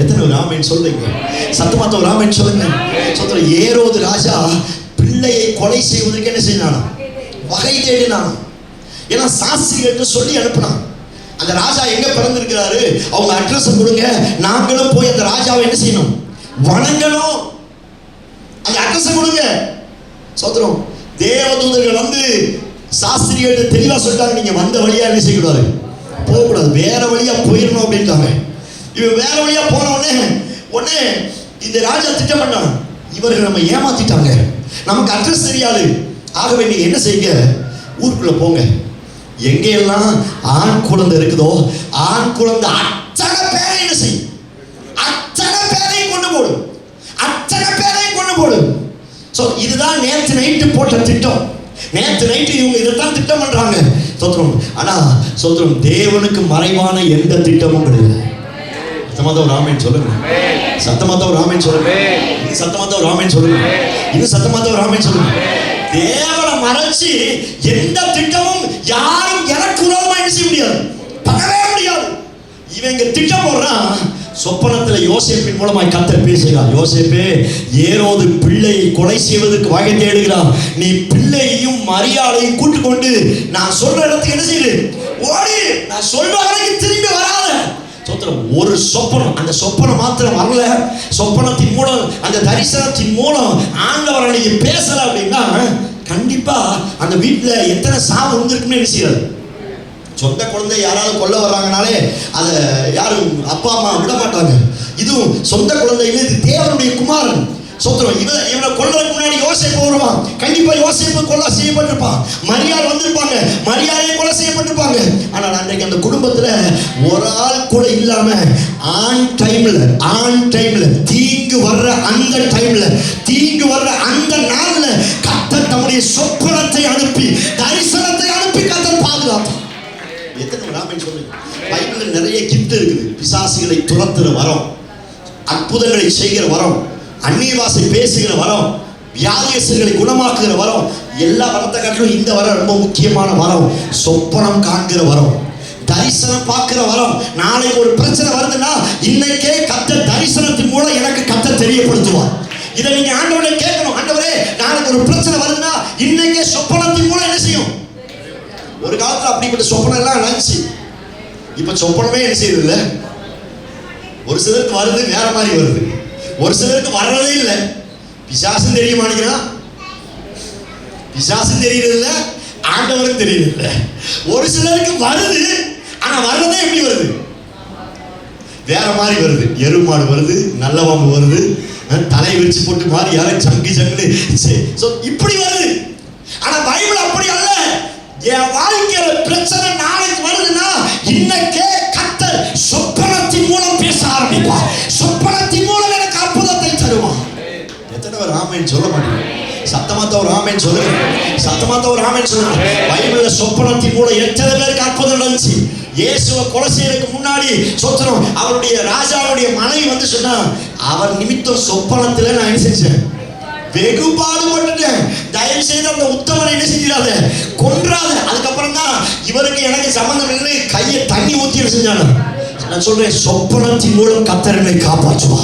எத்தனை ஒரு ஆமென் சொல்லுங்க? சத்தமாத்த ஒரு ஆமென் சொல்லுங்க. சோத்ரம், ஏரோது ராஜா பிள்ளையை கொலை செய்வதற்கு என்ன செய்யறானா? வகை தேடினான். ஏன்னா சாஸ்திரிகள்ட்ட சொல்லி அனுப்பினான். அந்த ராஜா எங்க பிறந்திருக்கிறாரு, அவங்க அட்ரஸ் கொடுங்க, நாங்களும் போய் அந்த ராஜாவை என்ன செய்யணும்? வணங்கணும். அந்த அட்ரஸ் கொடுங்க. சோத்ரம், தேவதூதர்கள் வந்து சாஸ்திரிகள்ட்ட தெளிவா சொல்லிட்டாங்க, நீங்க வந்த வழியா என்ன செய்யக்கூடாது? போகக்கூடாது, வேற வழியா போயிடணும் அப்படின்ட்டாங்க. இவன் வேற வழியா போன உடனே இந்த ராஜா திட்டம் பண்ணான், இவர்கள் நம்ம ஏமாத்திட்டாங்க, நமக்கு அட்ரஸ் தெரியாது. ஆகவே நீங்க என்ன செய்யுங்க, ஊருக்குள்ள போங்க, எங்கெல்லாம் ஆண் குழந்தை இருக்குதோ ஆண் குழந்தை அத்தனை பேரை என்ன செய்யும்? அத்தனை பேரையும் கொண்டு போடும். அத்தனை பேரை இதுதான் நேற்று நைட்டு போட்ட திட்டம். நேற்று நைட்டு இவங்க இதைத்தான் திட்டம் பண்றாங்க. ஸ்தோத்திரம். ஆனா ஸ்தோத்திரம், தேவனுக்கு மறைவான எந்த திட்டமும் கிடையாது. சத்தமாதான் ஒரு ஆமென் சொல்லுங்க. சத்தமாதான் ஒரு ஆமென் சொல்லுங்க. இது சத்தமாதான் ஒரு ஆமென் சொல்லுங்க. இது சத்தமாதான் ஒரு ஆமென் சொல்லுங்க. தேவனை மறைச்சு எந்த திட்டமும் யாரும் எனக்கு விரோதமா என்ன செய்ய முடியாது, பண்ணவே முடியாது. இவங்க திட்டம் போடுறான். சொப்பனத்துல யோசேப்பின் மூலமாய் கர்த்தர் பேசுகிறார். யோசேப்பே, ஏரோது பிள்ளையை கொலை செய்வதற்கு வகை தேடுகிறான். நீ பிள்ளையையும் மரியாதையும் கூட்டிக் கொண்டு நான் சொல்ற இடத்துக்கு என்ன செய்யுது, ஓடி. நான் சொல்ற வரைக்கும் திரும்பி வராத. ஒரு சொப்பனம், அந்த சொப்பனம் மாத்திரம் வரல, சொப்பனத்தின் மூலம் அந்த தரிசனத்தின் மூலம் ஆண்டவர் அன்னைக்கு பேசல அப்படின்னா கண்டிப்பா அந்த வீட்டுல எத்தனை சாவு இருந்திருக்குன்னு என்ன செய்யாது. சொந்த குழந்தை யாராவது கொல்ல வர்றாங்கனாலே அதை யாரும் அப்பா அம்மா விட மாட்டாங்க. இதுவும் சொந்த குழந்தையில இது தேவனுடைய குமாரன். சொந்தம் இவனை கொல்றதுக்கு முன்னாடி யோசேப்பு வருவான். கண்டிப்பா யோசேப்பு கொலை செய்யப்பட்டிருப்பான். மரியாதை வந்திருப்பாங்க, மரியாதையை கொலை செய்யப்பட்டிருப்பாங்க. ஆனால் அன்றைக்கு அந்த குடும்பத்துல ஒரு ஆள் கூட இல்லாம ஆன் டைம்ல தீங்கு வர்ற அந்த டைம்ல, தீங்கு வர்ற அந்த நாள்ல கர்த்தர் தம்முடைய சொப்பனத்தை அனுப்பி, தரிசனத்தை அனுப்பி கர்த்தர் பாதுகாத்தார். எத்தனை ராமன் சொல்லுங்க. பைபிள்ல நிறைய கிஃப்ட் இருக்குது. பிசாசுகளை துரத்துற வரம், அற்புதங்களை செய்கிற வரம், அந்நிய பாஷை பேசுகிற வரம், வியாதியஸ்தர்களை குணமாக்குகிற வரம். எல்லா வரத்தை காட்டிலும் இந்த வரம் ரொம்ப முக்கியமான வரம். சொப்பனம் காண்கிற வரம், தரிசனம் பார்க்கிற வரம். நாளைக்கு ஒரு பிரச்சனை வருதுன்னா இன்னைக்கே கர்த்தர் தரிசனத்தின் மூலம் எனக்கு கர்த்தர் தெரியப்படுத்துவார். இதை நீங்க ஆண்டவரை கேட்கணும். ஆண்டவரே, நாளைக்கு ஒரு பிரச்சனை வருதுன்னா இன்னைக்கே சொப்பனத்தின் மூலம் என்ன செய்யும். ஒரு காலத்துல அப்படிப்பட்ட சொப்பனம் எல்லாம் நினைச்சு, இப்ப சொப்பனமே என்ன செய்யுது இல்ல. ஒரு சிலருக்கு வருது, வேற மாதிரி வருது. ஒரு சிலருக்கு வர்றதே இல்லை. பிசாசும் தெரிய மாட்டேங்கிறான், பிசாசும் தெரியறது இல்லை, ஆண்டவரும் தெரியறது இல்லை. ஒரு சிலருக்கு வருது, ஆனா வர்றதே எப்படி வருது, வேற மாதிரி வருது. எருமாடு வருது, நல்ல பாம்பு வருது, தலை விரிச்சு போட்டு மாதிரி யாரும் சங்கு இப்படி வருது. ஆனா பைபிள் அப்படி அல்ல. என் வாழ்க்கையில பிரச்சனை நாளைக்கு வருதுன்னா இன்னைக்கே கர்த்தர் சொப்பனத்தின் மூலம் பேச ஆரம்பிப்பார். சொப்பனத்தின் மூலம் எனக்கு அற்புதத்தை தருவான். எத்தனை பேர் ஆமென் சொல்ல மாட்டீங்க? சத்தமாத்த ஒரு ஆமென் சொல்லுங்க. சத்தமாத்த ஒரு ஆமென் சொல்லுங்க. பைபிள்ல சொப்பனத்தின் மூலம் எத்தனை பேருக்கு அற்புதம் நடந்துச்சு. இயேசுவை கொலை செய்யறதுக்கு முன்னாடி சொத்தனம் அவருடைய ராஜாவுடைய மனைவி வந்து சொன்னா, அவர் நிமித்தம் சொப்பனத்துல நான் என்ன செஞ்சேன், வெகு பாடுபட்டுட்டேன். தயவு செய்து அந்த உத்தமனை என்ன செஞ்சிடாத, கொன்றாத. அதுக்கப்புறம் தான் இவருக்கு எனக்கு சம்பந்தம் இல்லை கையை தண்ணி ஊத்தி செஞ்சாங்க. நான் சொல்றேன், சொப்பனத்தின் மூலம் கர்த்தர் என்னை காப்பாற்றுவா.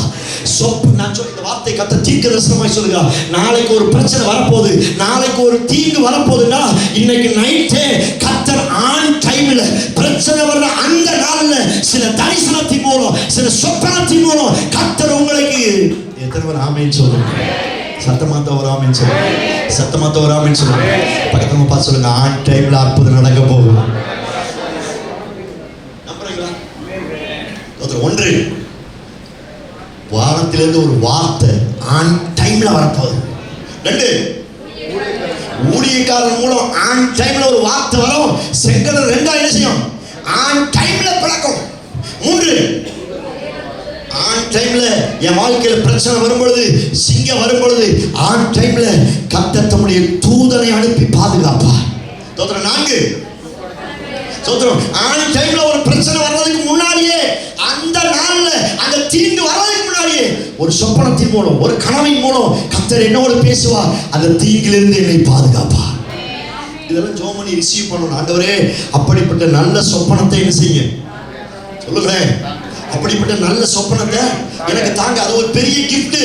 நான் சொல்ற இந்த வார்த்தை கர்த்தர் தீர்க்கதரிசனமாய் சொல்லுங்க. நாளைக்கு ஒரு பிரச்சனை வரப்போகுது, நாளைக்கு ஒரு தீங்கு வரப்போகுதுன்னா இன்னைக்கு நைட்டே கர்த்தர் ஆன் டைம்ல பிரச்சனை வர்ற அந்த நாள்ல சில தரிசனத்தின் மூலம், சில சொப்பனத்தின் மூலம் கர்த்தர் உங்களுக்கு. எத்தனை பேர் ஆமென் சொல்லுங்க? சத்தமாத்த ஒரு ஆமென் சொல்லுங்க. சத்தமாத்த ஒரு ஆமென் சொல்லுங்க. பக்கத்துல பார்த்து சொல்லுங்க, ஆன் டைம்ல அற்புதம் நடக்க போகுது. நம்புறீங்களா? ஒன்று, வானத்திலிருந்து ஒரு வார்த்தை ஆன் டைம்ல வரப்போகுது. ரெண்டு, ஊழியக்காரன் மூலம் ஆன் டைம்ல ஒரு வார்த்தை வரும். செங்கல் ரெண்டா என்ன செய்யும், ஆன் டைம்ல பிளக்கும். மூன்று, ஆன் டைம்ல என் வாழ்க்கையில பிரச்சனை வரும்பொழுது, சிங்கம் வரும்பொழுது ஆன் டைம்ல கர்த்தர் தம்முடைய தூதனை அனுப்பி பாதுகாப்பார். தோத்திரம். நான்கு, தோத்திரம், ஆன் டைம்ல ஒரு பிரச்சனை வர்றதுக்கு முன்னாடியே, அந்த நாள்ல அந்த தீங்கு வர்றதுக்கு முன்னாடியே ஒரு சொப்பனத்தின் மூலம், ஒரு கனவின் மூலம் கர்த்தர் என்னோடு பேசுவார். அந்த தீங்கிலிருந்து என்னை பாதுகாப்பார். இதெல்லாம் ஜோமனி ரிசீவ் பண்ணணும். ஆண்டவரே, அப்படிப்பட்ட நல்ல சொப்பனத்தை என்ன செய்ய சொல்லுகிறேன். அப்படிப்பட்ட நல்ல சொப்பனத்தை எனக்கு தாங்க. அது ஒரு பெரிய கிஃப்ட்.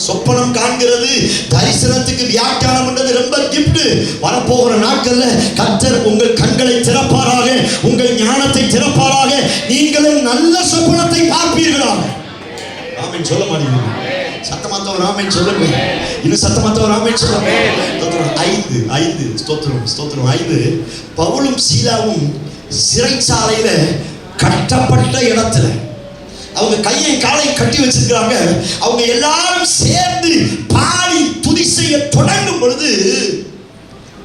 சொப்பனம் காண்கிறது, தரிசனத்துக்கு வியாக்கியானம் பண்றது ரொம்ப கிஃப்ட். வரப்போகிற நாட்கள்ல கர்த்தர் உங்கள் கண்களை திறப்பாராக, உங்கள் ஞானத்தை திறப்பாராக, நீங்களும் நல்ல சொப்பனத்தை பார்ப்பீர்களாக. ஆமென் சொல்ல மாட்டீங்க? சத்தமாத்த ஒரு ஆமென் சொல்லுங்க. இன்னும் சத்தமாத்த ஒரு ஆமென் சொல்லுங்க. ஐந்து ஸ்தோத்திரம் ஸ்தோத்திரம். 5, பவுலும் சீலாவும் சிறைச்சாலையில கட்டப்பட்ட இடத்துல அவங்க கையை காலை கட்டி வச்சிருக்கிறாங்க. அவங்க எல்லாரும் சேர்ந்து பாடி துதி செய்ய தொடங்கும் பொழுது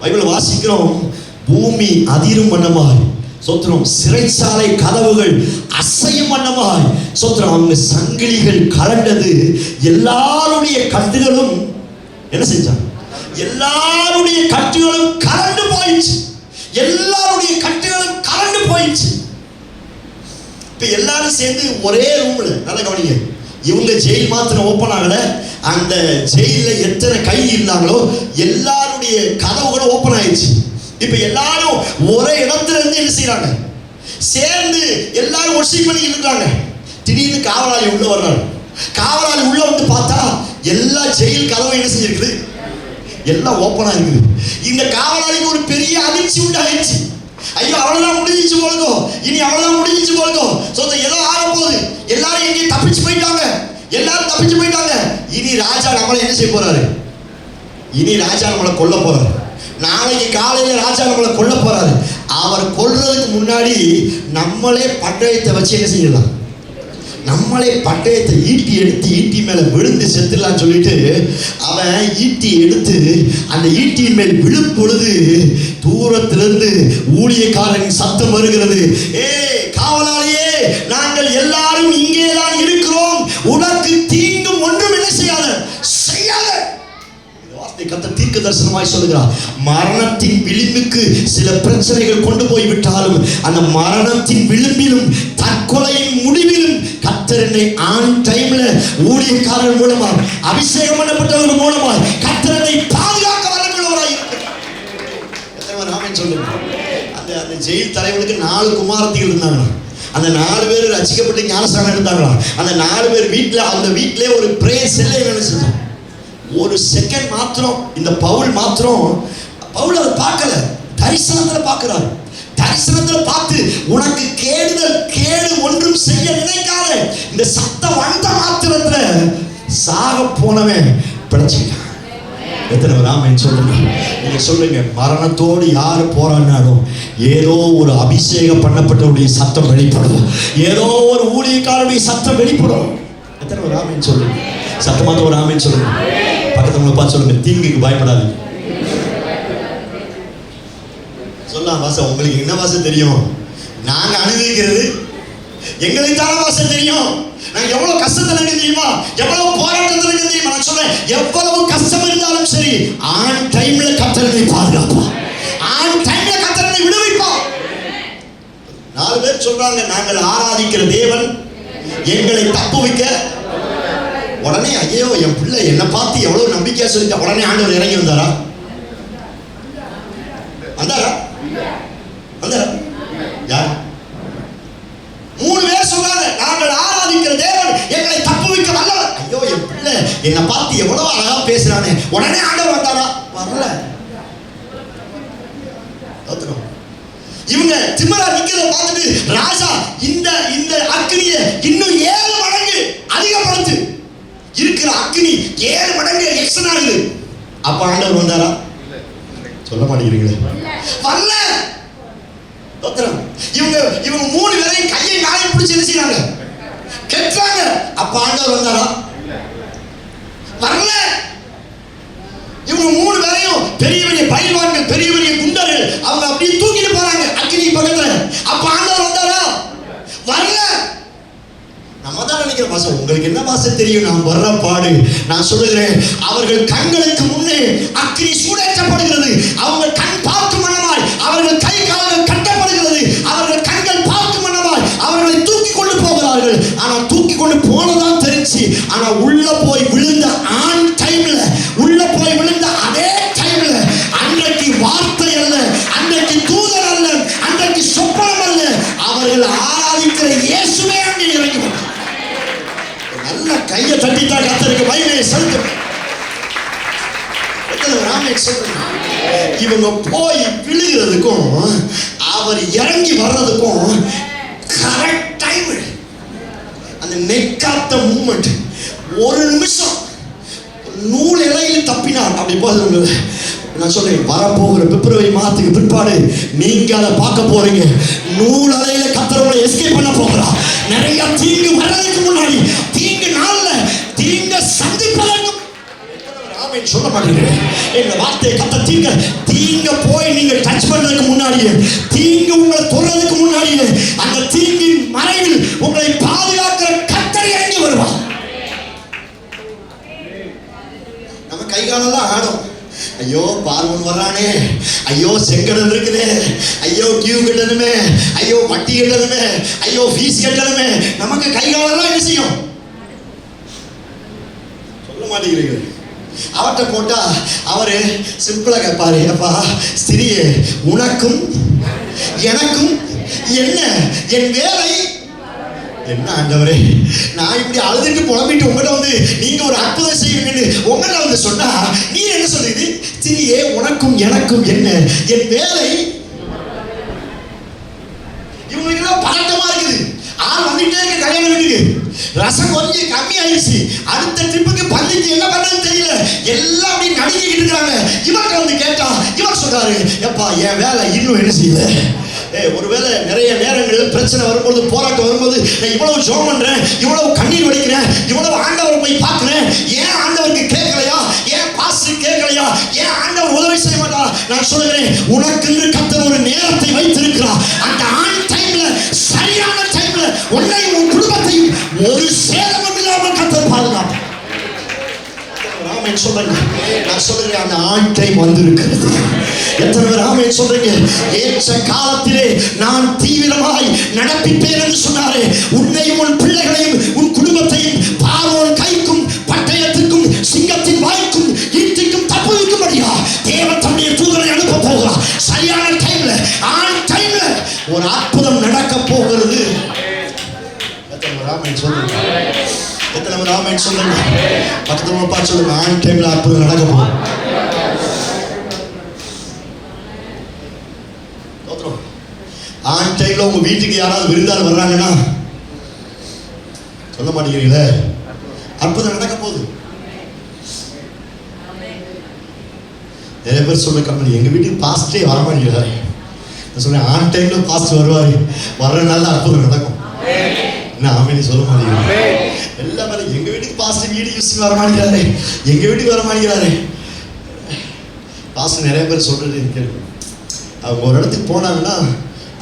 பைபிள் வாசிக்கிறோம், பூமி அதிரும் வண்ணமாய், சொத்திரம், சிறைச்சாலை கதவுகள் அசையும் வண்ணமாய், சொத்திரம், அவங்க சங்கிலிகள் கலண்டது. எல்லாருடைய கண்களும் என்ன செஞ்சாங்க, எல்லாருடைய கட்டுகளும் கலண்டு போயிடுச்சு. எல்லாருடைய கட்டுகளும் கலண்டு போயிடுச்சு. இப்ப எல்லாரும் சேர்ந்து ஒரே ரூம்ல, நல்லா கவனிங்க, இவங்க ஜெயில் மாத்திரம் ஓப்பன் ஆகல, அந்த ஜெயில எத்தனை கைதி இருந்தாங்களோ எல்லாருடைய கதவுகளும் ஓப்பன் ஆயிடுச்சு. இப்ப எல்லாரும் ஒரே இடத்துல இருந்து என்ன செய்யறாங்க, சேர்ந்து எல்லாரும் ஒர்ஷிப் பண்ணிட்டு இருக்காங்க. திடீர்னு காவலாளி உள்ள வர்றாரு. காவலாளி உள்ள வந்து பார்த்தா எல்லா ஜெயில் கதவும் என்ன செஞ்சிருக்குது, எல்லாம் ஓப்பனா இருக்குது. இந்த காவலாளிக்கு ஒரு பெரிய அதிர்ச்சி உண்டாயிடுச்சு. ஐயோ, அவ்வளவுதான் முடிஞ்சிச்சு போலுக்கோ, இனி அவ்வளவுதான் முடிஞ்சிச்சு போலுக்கோ, ஏதோ ஆக போகுது, எல்லாரும் எங்கேயும் தப்பிச்சு போயிட்டாங்க, எல்லாரும் தப்பிச்சு போயிட்டாங்க. இனி ராஜா நம்மளை என்ன செய்ய போறாரு, இனி ராஜா நம்மளை கொல்ல போறாரு. நாளைக்கு காலையில ராஜா நம்மளை கொல்ல போறாரு. அவர் கொல்றதுக்கு முன்னாடி நம்மளே பட்டயத்தை வச்சு என்ன செய்யலாம், நம்மளே பட்டயத்தை ஈட்டி எடுத்து ஈட்டி மேல விழுந்து செத்துலான்னு சொல்லிட்டு அவன் ஈட்டி எடுத்து அந்த ஈட்டியின் மேல் விழும் பொழுது தூரத்திலிருந்து ஊழியக்காரன் சத்தம் வருகிறது. காவலாளியே, நாங்கள் எல்லாரும் இங்கேதான் இருக்கிறோம், உனக்கு தீங்கும் ஒன்றும் என்ன செய்யாத. கர்த்தர் தீர்க்க தரிசனமாய் சொல்லுகிறார். மரணத்தின் விளிம்புக்கு சில பிரச்சனைகள் கொண்டு போய் விட்டாலும் அந்த மரணத்தின் விளிம்பிலும் தற்கொலையின் முடிவிலும் கர்த்தர் என்னை ஆன் டைம்ல ஊழியக்காரர் மூலமா அபிஷேகம் பண்ணப்பட்டவர்கள் மூலமா கர்த்தர் என்னை பாதுகாக்க வல்லமையுள்ளவராய் இருக்கிறார். எத்தனை ஆமென் சொல்லுங்க. அந்த ஜெயில் தலைவனுக்கு 4 குமாரத்திகள் இருந்தாங்க. அந்த 4 பேர் ரட்சிக்கப்பட்டு ஞானஸ்நானம் எடுத்தாங்களா. அந்த 4 பேர் வீட்டுல, அந்த வீட்டிலே ஒரு பிரேயர் செல்லை நினைச்சிருந்தாங்க. ஒரு செகண்ட் மாத்திரம் இந்த பவுல் அதை பார்க்கல, தரிசனத்துல பார்க்கிறார். தரிசனத்துல பார்த்து உனக்கு கேடு ஒன்றும் செய்ய நினைக்காத, இந்த சத்தம் வந்த மாத்திரத்துல சாக போனவன் பிழைச்சிட்டான். எத்தனை ஆமென் சொல்லுங்க. நீங்க சொல்லுங்க, மரணத்தோடு யாரு போராடினாலும் ஏதோ ஒரு அபிஷேகம் பண்ணப்பட்டவருடைய சத்தம் வெளிப்படும், ஏதோ ஒரு ஊழியக்காரருடைய சத்தம் வெளிப்படும். எத்தனை ஆமென் சொல்லுங்க. சத்தமாக ஒரு ஆமென் சொல்லுங்க. பக்கத்துல பார்த்து சொல்லுங்க, தீங்குக்கு பயப்படாது. சொல்லலாம் வாச, உங்களுக்கு என்ன வாசம் தெரியும், நாங்க அனுபவிக்கிறது எங்களுக்கு தான வாசம் தெரியும். நாங்க எவ்வளவு கஷ்டத்துல இருக்கு தெரியுமா, எவ்வளவு போராட்டத்துல இருக்கு தெரியுமா. நான் சொல்றேன், எவ்வளவு கஷ்டம் இருந்தாலும் சரி ஆன் டைம்ல கர்த்தரை பாதுகாப்பா, ஆன் டைம்ல கர்த்தரை விடுவிப்பா. 4 பேர் சொல்றாங்க, நாங்கள் ஆராதிக்கிற தேவன் எங்களை தப்புவிக்க. உடனே ஐயோ, என் பிள்ளை என்னை பார்த்து எவ்வளவு நம்பிக்கையா சொல்லிட்டா, உடனே ஆண்டவர் இறங்கி வந்தாரா? வந்தாரா? யார்? 3 பேர் சொல்றாங்க, நாங்கள் ஆராதிக்கிற தேவன் எங்களை தப்புவிக்க வல்லவர். ஐயோ, என் பிள்ளை என்னை பார்த்து எவ்வளவு அழகா பேசுறானே, உடனே ஆண்டவர் வந்தாரா? வரல. இவங்க திமிரா நிக்கிறத பார்த்துட்டு ராஜா இந்த அக்னியை இன்னும் 7 மடங்கு அதிகப்படுத்து, இருக்கிற அக்னி 7 மடங்கு எக்ஸ்ட்ரா ஆகுது. அப்ப ஆண்டவர் வந்தாரா? சொல்ல மாட்டேங்கிறீங்களே. வரல. இவங்க 3 பேரையும் கையை நாளை பிடிச்சு என்ன செய்யறாங்க, கெட்டுறாங்க. அப்ப ஆண்டவர் வந்தாரா? வரல. இவங்க 3 பேரையும் பெரிய பெரிய பைல்வான்கள், பெரிய பெரிய குண்டர்கள், அவங்க அப்படியே தூக்கிட்டு போறாங்க அக்னி பக்கத்துல. அப்ப ஆண்டவர் வந்தாரா? வரல. நம்ம தான் நினைக்கிற பாசம், உங்களுக்கு என்ன பாசம் தெரியும், நான் வர்ற பாடு. நான் சொல்லுகிறேன், அவர்கள் கண்களுக்கு முன்னே அக்னி சூடேற்றப்படுகிறது, அவங்க கண் பார்க்கும் மனமாய் அவர்கள் கை கால்கள் கட்டப்படுகிறது, அவர்கள் கண்கள் பார்க்கும் மனமாய் அவர்களை தூக்கி கொண்டு போகிறார்கள். ஆனா தூக்கி கொண்டு போனதான் தெரிஞ்சு, ஆனா உள்ள போய் விழுந்த ஆன் டைம்ல, உள்ள போய் விழுந்த அதே டைம்ல, அன்றைக்கு வார்த்தை அல்ல, அன்றைக்கு தூதர் அல்ல, அன்றைக்கு சொப்பனம் அல்ல, அவர்கள் ஆராதிக்கிற இயேசுவே அங்கே இறங்கி வந்தார். நல்ல கையை தட்டிட்டா கர்த்தருக்கு மகிமையை செலுத்தும். இவங்க போய் விழுகிறதுக்கும் அவர் இறங்கி வர்றதுக்கும் கரெக்ட் டைம். அந்த நெக் ஆஃப் த மூமெண்ட், 1 நிமிஷம். நூல் இலையில் தப்பினார் அப்படி போகுது. நான் சொல்றேன், வரப்போகிற பிப்ரவரி மாதத்துக்கு பிற்பாடு நீங்க அதை பார்க்க போறீங்க. நூல் அலையில கர்த்தரை எஸ்கேப் பண்ண போகிறா. நிறைய தீங்கு வர்றதுக்கு முன்னாடி, தீங்கு நாள்ல தீங்க சந்திப்பதற்கு ஆமென் சொல்ல மாட்டேங்கிறேன். இந்த வார்த்தையை கர்த்தர் தீங்க போய் நீங்க டச் பண்றதுக்கு முன்னாடியே, தீங்கு உங்களை தொடுறதுக்கு முன்னாடியே, அந்த தீங்கின் மறைவில் உங்களை பாதுகாக்கிற கர்த்தர் இறங்கி வருவார். நம்ம கைகாலெல்லாம் ஆடும், ஐயோ பார்வன் வர்றானே, ஐயோ செங்கடல் இருக்குது, ஐயோ டியூ கட்டணுமே, ஐயோ வட்டி கட்டணுமே, ஐயோ ஃபீஸ் கட்டணுமே. நமக்கு கை காலெல்லாம் என்ன செய்யும்? சொல்ல மாட்டேங்கிறீங்க. அவர்கிட்ட போட்டா அவரு சிம்பிளா கேட்பாரு, அப்பா ஸ்திரியே உனக்கும் எனக்கும் என்ன, என் வேலை என்ன ஆண்டவரே, நான் இப்படி அழுதுட்டு புலம்பிட்டு உங்கள்கிட்ட வந்து நீங்க ஒரு அற்புதம் செய்வீங்கன்னு உங்கள்கிட்ட வந்து சொன்னா நீ என்ன சொல்லுது? ஸ்திரியே உனக்கும் எனக்கும் என்ன, என் வேலை. இவங்களுக்கு எல்லாம் பதட்டமா இருக்குது. ஆள் வந்துட்டே இருக்க கல்யாண வீட்டுக்கு, ரசம் கொஞ்சம் கம்மி ஆயிடுச்சு, அடுத்த ட்ரிப்புக்கு பள்ளிக்கு என்ன பண்றதுன்னு தெரியல, எல்லாம் அப்படி நடுங்கிட்டு இருக்காங்க. இவர்கிட்ட வந்து கேட்டா இவர் சொல்றாரு, எப்பா என் வேலை இன்னும் என்ன செய்யல. ஒருவேளை நிறைய நேரங்களில் பிரச்சனை வரும்போது, போராட்டம் வரும்போது, நான் இவ்வளவு ஜெபம் பண்றேன், இவ்வளவு கண்ணீர் வடிக்கிறேன், இவ்வளவு ஆண்டவரை போய் பார்க்கிறேன், ஏன் ஆண்டவருக்கு கேட்கலையா, ஏன் பாஸ்டர் கேட்கலையா, ஏன் ஆண்டவர் உதவி செய்ய மாட்டா? நான் சொல்லுகிறேன், உனக்கு கர்த்தர் ஒரு நேரத்தை வைத்திருக்கிறார். அந்த ஆன் டைம்ல, சரியான டைம்ல உன்னையும் உன் குடும்பத்தையும் ஒரு சேதமும் இல்லாமல் கர்த்தர் பாதுகாப்பார். சொல்றேன், நான் சொல்றேன், அந்த ஆன் டைம் வந்திருக்கிறது. எத்தனை பேர் ஆமென் சொல்றீங்க? ஏற்ற காலத்திலே நான் தீவிரமாய் நடப்பிப்பேன் என்று சொன்னாரே, உன்னையும் உன் பிள்ளைகளையும் உன் குடும்பத்தையும் பார்வோன் கைக்கும் பட்டயத்துக்கும் சிங்கத்தின் வாய்க்கும் ஈட்டிக்கும் தப்புவிக்கும்படியா தேவன் தம்முடைய தூதரை அனுப்ப போகிறார். சரியான டைம்ல, ஆன் டைம்ல ஒரு அற்புதம் நடக்க போகிறது. எத்தனை பேர் ஆமென் சொல்றீங்க? எத்தனை பேர் ஆமென் சொல்லுங்க? பக்கத்துல பார்த்து சொல்லுங்க, ஆன் டைம்ல அற்புதம் நடக்க போகுது. ஆன் டைம்ல உங்க வீட்டுக்கு யாராவது விருந்தாள் வர்றாங்கன்னா சொல்ல மாட்டேங்கிறீங்களே, அற்புதம் நடக்க போகுது. நிறைய பேர் சொல்ல கம்பெனி, எங்க வீட்டுக்கு பாஸ்டே வர மாட்டேங்கிறாரு. நான் சொல்றேன், ஆன் டைம்ல பாஸ்ட் வருவாரு, வர்ற நாள் அற்புதம் நடக்கும். என்ன ஆமென் சொல்ல மாட்டேங்கிறாரு? எல்லாமே எங்க வீட்டுக்கு பாஸ்ட் வீடு யூஸ் வர மாட்டேங்கிறாரு, எங்க வீட்டுக்கு வர மாட்டேங்கிறாரு. பாஸ்ட் நிறைய பேர் சொல்றது கேள்வி. அவங்க ஒரு இடத்துக்கு போனாங்கன்னா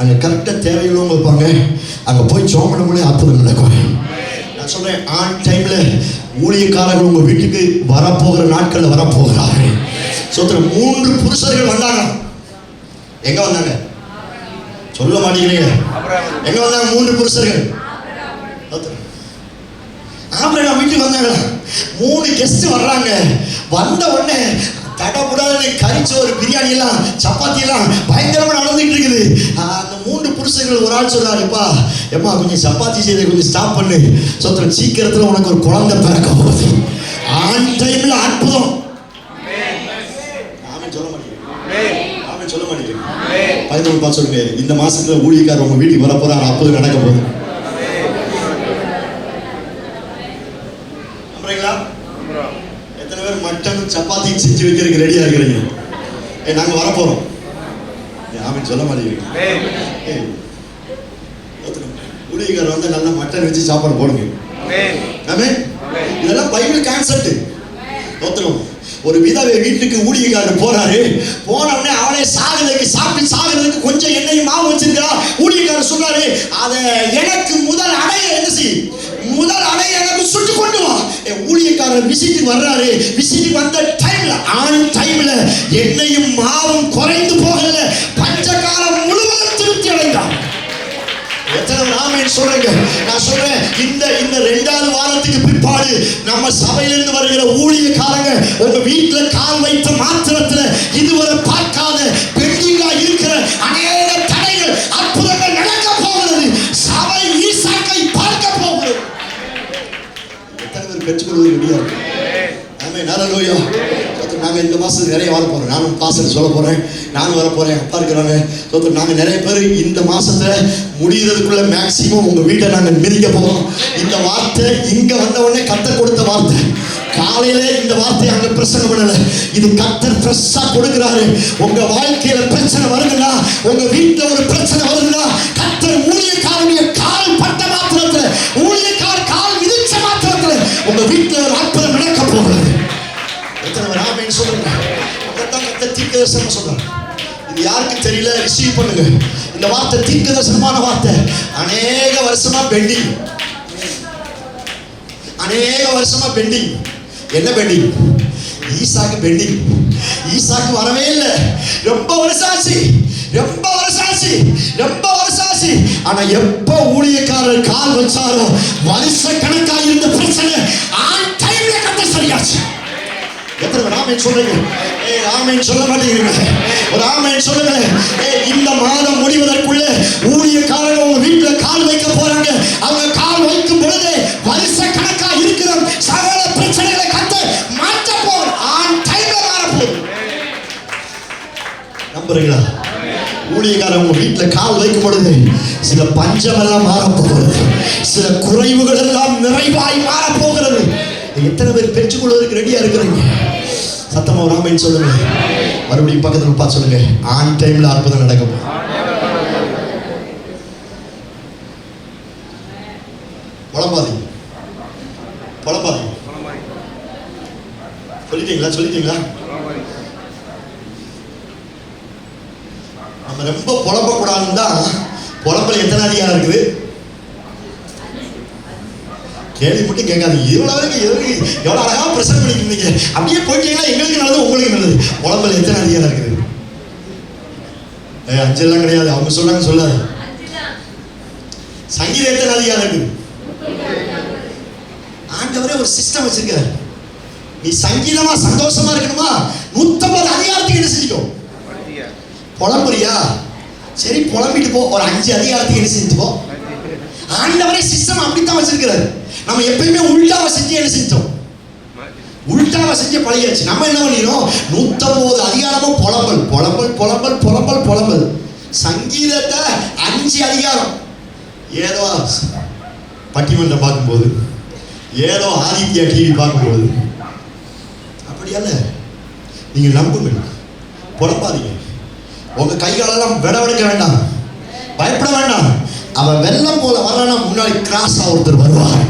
அங்கே கரெக்டாக தேவையுள்ளவங்க இருப்பாங்க, அங்கே போய் ஜெபம் பண்ண அற்புதம் நடக்கும். நான் சொல்றேன், ஆன் டைம்ல ஊழியக்காரர்கள் உங்க வீட்டுக்கு வரப்போகிற நாட்கள்ல வரப்போகிறார்கள். சோத்திரம். 3 புருஷர்கள் வந்தாங்க. எங்க வந்தாங்க? சொல்ல மாட்டேங்கிறீங்க. எங்க வந்தாங்க 3 புருஷர்கள்? ஆபிரகாம் வீட்டுக்கு வந்தாங்க. 3 கெஸ்ட் வர்றாங்க. வந்த உடனே தடபுடாத கறிச்சோறு, பிரியாணி எல்லாம், சப்பாத்தி எல்லாம் பயங்கரமா நடந்துட்டு இருக்குது. அந்த 3 புருஷர்கள் ஒரு ஆள் சொல்றாருப்பா, எம்மா கொஞ்சம் சப்பாத்தி செய்த கொஞ்சம் ஸ்டாப் பண்ணு, சொத்திரம் சீக்கிரத்துல உனக்கு ஒரு குழந்தை பிறக்க போகுது. ஆன் டைம்ல அற்புதம். ஆமென் சொல்ல மாட்டேங்கிறீங்க? ஆமென் சொல்ல மாட்டேங்கிறீங்க? பயந்து பார்த்து சொல்லுங்க, இந்த மாசத்துல ஊழியக்காரர் உங்க வீட்டுக்கு வர போறாரு, அற்புதம் நடக்க போகுது. நம்புறீங்களா? எத்தனை பேர் மட்டன் சப்பாத்தி செஞ்சு வைக்கிறதுக்கு ரெடியா இருக்கிறீங்க? நாங்க வர போறோம். ஆமென் சொல்ல மாட்டேங்கிறீங்க? ஊழியக்காரர் வந்து நல்லா மட்டன் வச்சு சாப்பாடு போடுங்க. ஆமென். இதெல்லாம் பைபிள் கான்செப்ட். தோத்திரம். ஒரு விதவை வீட்டுக்கு ஊழியக்காரர் போறாரு. போன உடனே அவளே சாகுறதுக்கு கொஞ்சம் எண்ணெயும் மாவு வச்சிருக்கா. ஊழியக்காரர் சொல்றாரு, அதை எனக்கு முதல் அடைய என்ன செய், முதல் அடைய எனக்கு சுட்டு கொண்டு வா. ஊழியக்காரர் விசிட்டுக்கு வர்றாரு. விசிட்டுக்கு வந்த டைம்ல, ஆன் டைம்ல எண்ணெயும் மாவும் குறைந்து போகல, பஞ்சகாலம் முழுவதும் திருப்தி அடைந்தான். எத்தனை ஆமென் சொல்றீங்க? நான் சொல்றேன், இந்த 2வது வாரத்துக்கு பிற்பாடு நம்ம சபையிலிருந்து வருகிற ஊழியக்காரங்க உங்க வீட்டுல கால் வைத்த மாத்திரத்துல இதுவரை பார்க்காத பெண்டிங்கா இருக்கிற அநேக தடைகள், அற்புதங்கள் நடக்க போகிறது. சபை ஈசாக்கை பார்க்க போகிறது. எத்தனை பேர் பெற்றுக்கொள்வது ரெடியா இருக்கு? ஆமென். ஹல்லேலூயா. நாங்க இந்த மாசம் நிறைய வர போறோம். நானும் பாஸ்டர் சொல்ல போறேன், நானும் வர போறேன், அப்பா இருக்கிறாங்க. நாங்க நிறைய பேர் இந்த மாசத்துல முடியறதுக்குள்ள மேக்சிமம் உங்க வீட்டை நாங்க மிதிக்க போறோம். இந்த வார்த்தை இங்க வந்த உடனே கர்த்தர் கொடுத்த வார்த்தை. காலையில இந்த வார்த்தை அங்க பிரசங்கம் பண்ணல, இது கர்த்தர் ஃப்ரெஷ்ஷா கொடுக்கிறாரு. உங்க வாழ்க்கையில பிரச்சனை வருதுன்னா, உங்க வீட்டுல ஒரு பிரச்சனை வருதுன்னா, கர்த்தர் ஊழியக்காரனுடைய கால் பட்ட மாத்திரத்துல, ஊழியக்காரர் கால் மிதிச்ச மாத்திரத்துல உங்க வீட்டுல ஒரு அற்புதம் நடக்க போகிறது. எத்தனை பேர் ஆமென் சொல்லுங்க? அதான் கர்த்தர் தீர்க்கதரிசனம் சொல்றாரு. இது யாருக்கு தெரியல, ரிசீவ் பண்ணுங்க. இந்த வார்த்தை தீர்க்கதரிசனமான வார்த்தை. அநேக வருஷமா பெண்டிங், அநேக வருஷமா பெண்டிங். என்ன பெண்டிங்? ஈசாக்கு பெண்டிங். ஈசாக்கு வரவே இல்லை. ரொம்ப வருஷம் ஆச்சு. ஆனா எப்ப ஊழியக்காரர் கால் வச்சாரோ வருஷ கணக்காக இருந்த பிரச்சனை ஆன் டைம்ல கத்த சரியாச்சு. எத்தனை ஆமென் சொல்றீங்க? ஆமென் சொல்ல மாட்டேங்கிறீங்க. ஒரு ஆமென் சொல்லுங்க. இந்த மாதம் முடிவதற்குள்ள ஊழியக்காரங்க உங்க வீட்டுல கால் வைக்க போறாங்க. அவங்க கால் வைக்கும் பொழுது வருஷ கணக்கா இருக்கிற சகல பிரச்சனைகளை கத்த மாற்ற போற ஆன் டைம்ல வரப்போகுது. நம்புறீங்களா? ஊழியக்காரன் உங்க வீட்டுல கால் வைக்கும் பொழுது சில பஞ்சம் எல்லாம் மாறப்போகிறது. சில குறைவுகள் எல்லாம் நிறைவாய் மாறப்போகிறது. எத்தனை பேர் பெற்றுக்கொள்வதற்கு ரெடியா இருக்கிறீங்க? சத்தமா ஒரு ஆமென் சொல்லுங்க. மறுபடியும் பக்கத்துல பார்த்து சொல்லுங்க. ஆன் டைம்ல அற்புதம் நடக்கும். புலம்பாதீங்க. சொல்லிட்டீங்களா? நம்ம ரொம்ப புலம்ப கூடாதுன்னு தான். புலம்பல் எத்தனை அதிகாரம் இருக்குது? கேள்வி மட்டும் கேட்காதீங்க. எவ்வளவு அழகா பிரசன்ட் பண்ணிருந்தீங்க. அப்படியே போயிட்டீங்கன்னா எங்களுக்கு நல்லது, உங்களுக்கு நல்லது. புலம்பல் எத்தனை அதிகாரம் இருக்குது? 5 எல்லாம் கிடையாது. அவங்க சொல்றாங்க சொல்லாது. சங்கீதம் எத்தனை அதிகாரம் இருக்குது? ஆண்டவரே ஒரு சிஸ்டம் வச்சிருக்காரு. நீ சங்கீதமா சந்தோஷமா இருக்கணுமா 150 அதிகாரத்துக்கு என்ன செஞ்சுக்கோ. புலம்புறியா? சரி புலம்பிட்டு போ. ஒரு 5 அதிகாரத்துக்கு என்ன செஞ்சுட்டு போ. ஆண்டவரே சிஸ்டம் அப்படித்தான் வச்சிருக்கிறாரு. நம்ம எப்பயுமே உள்டாவை செஞ்சு என்ன செஞ்சோம்? உள்டாவை செஞ்சு பழகியாச்சு. நம்ம என்ன பண்ணிடுறோம்? 150 அதிகாரமும் புலம்பல். சங்கீதத்தை 5 அதிகாரம் ஏதோ பட்டிமன்றம் பார்க்கும்போது, ஏதோ ஆதித்யா டிவி பார்க்கும்போது, அப்படி அல்ல. நீங்க நம்புங்க, புலம்பாதீங்க. உங்க கைகாலெல்லாம் விடவெடுக்க வேண்டாம், பயப்பட வேண்டாம். அவன் வெள்ளம் போல வர்றானா முன்னாடி கிராஸ் ஒருத்தர் வருவார்.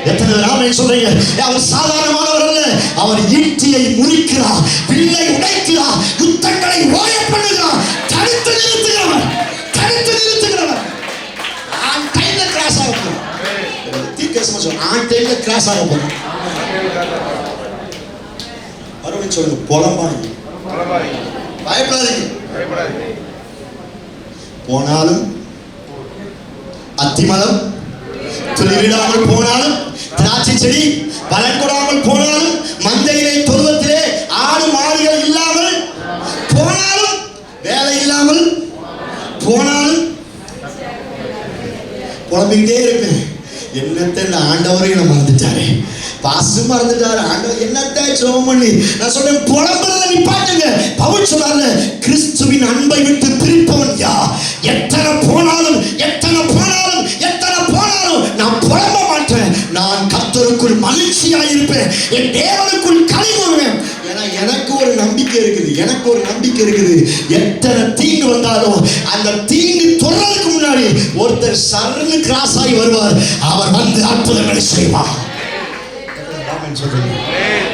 எத்தனை ஆமென் சொல்றீங்க? அவர் சாதாரணமானவர் அல்ல. அவர் ஈட்டியை முறிக்கிறார், வில்லை உடைக்கிறார், யுத்தங்களை ஓய பண்ணுகிறார், தடுத்து நிறுத்துகிறவர். ஆன் டைம்ல கிராஸ் ஆக போறார். தீர்க்கதரிசனமா சொல்றேன், ஆன் டைம்ல கிராஸ் ஆக போறார். மறுபடியும் சொல்லுங்க, புலம்பாதீங்க, பயப்படாதீங்க. போனாலும் அத்திமரம் துளிரிடாமல் போனாலும், திராட்சை செடி பலன் கொடாமல் போனாலும், மந்தையிலே தொழுவத்திலே ஆடு மாடுகள் இல்லாமல் போனாலும், வேலை இல்லாமல் போனாலும் புலம்பிக்கிட்டே இருப்பேன். என்னத்தை ஆண்டவரையும் நான் மறந்துட்டாரு, பாசம் மறந்துட்டாரு. ஆண்டவர் என்னத்தை ஜெபம் பண்ணி நான் சொல்றேன், புலம்புறதை நிப்பாட்டுங்க. பவுல் சொல்றாரு, கிறிஸ்துவின் அன்பை விட்டு பிரிப்பவன் யார்? எத்தனை போனாலும் நான் புலம்ப மாட்டேன். நான் கர்த்தருக்குள் மகிழ்ச்சியாக இருப்பேன், என் தேவனுக்குள் களி கூறுவேன். ஏன்னா எனக்கு ஒரு நம்பிக்கை இருக்குது. எத்தனை தீங்கு வந்தாலும் அந்த தீங்கு தொடர்றதுக்கு முன்னாடி ஒருத்தர் சர்ன்னு கிராஸ் ஆகி வருவார். அவர் வந்து அற்புதங்களை செய்வார்.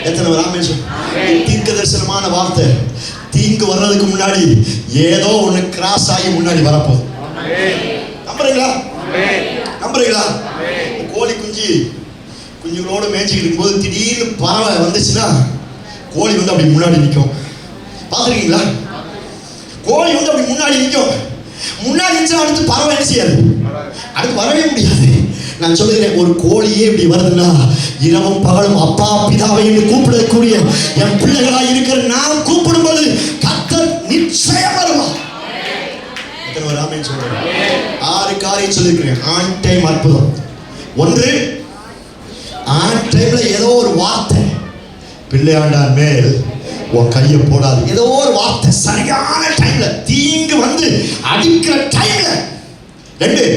எத்தனை ராமன் தீர்க்க தரிசனமான வார்த்தை. தீங்கு வர்றதுக்கு முன்னாடி ஏதோ ஒண்ணு கிராஸ் ஆகி முன்னாடி வரப்போகுது. நம்புறீங்களா? கோழி குஞ்சுகளோட மேய்ச்சிக்கிட்டு இருக்கும்போது திடீர்னு பறவை வந்துச்சுன்னா கோழி வந்து அப்படி முன்னாடி நிற்கும். பார்த்துருக்கீங்களா? கோழி வந்து அப்படி முன்னாடி நிற்கும். முன்னாடி நிற்ச்சா அடுத்து பறவை என்ன செய்யாது, அடுத்து வரவே முடியாது. நான் சொல்லுகிறேன், ஒரு கோழியே இப்படி வருதுன்னா இரவும் பகலும் அப்பா பிதாவை என்று கூப்பிடக்கூடிய என் பிள்ளைகளாக இருக்கிற நாம் கூப்பிடும்போது கர்த்தர் நிச்சயம் வருவார். ஆமென் சொல்றேன். 6 காரியம் சொல்லிருக்கிறேன். ஆன் டைம் அற்புதம். 1, ஆன் டைம்ல ஏதோ ஒரு வார்த்தை, பிள்ளையாண்டான் மேல் உன் கையை போடாது. ஏதோ ஒரு வார்த்தை சரியான டைம்ல, தீங்கு வந்து அடிக்கிற டைம்ல. 2,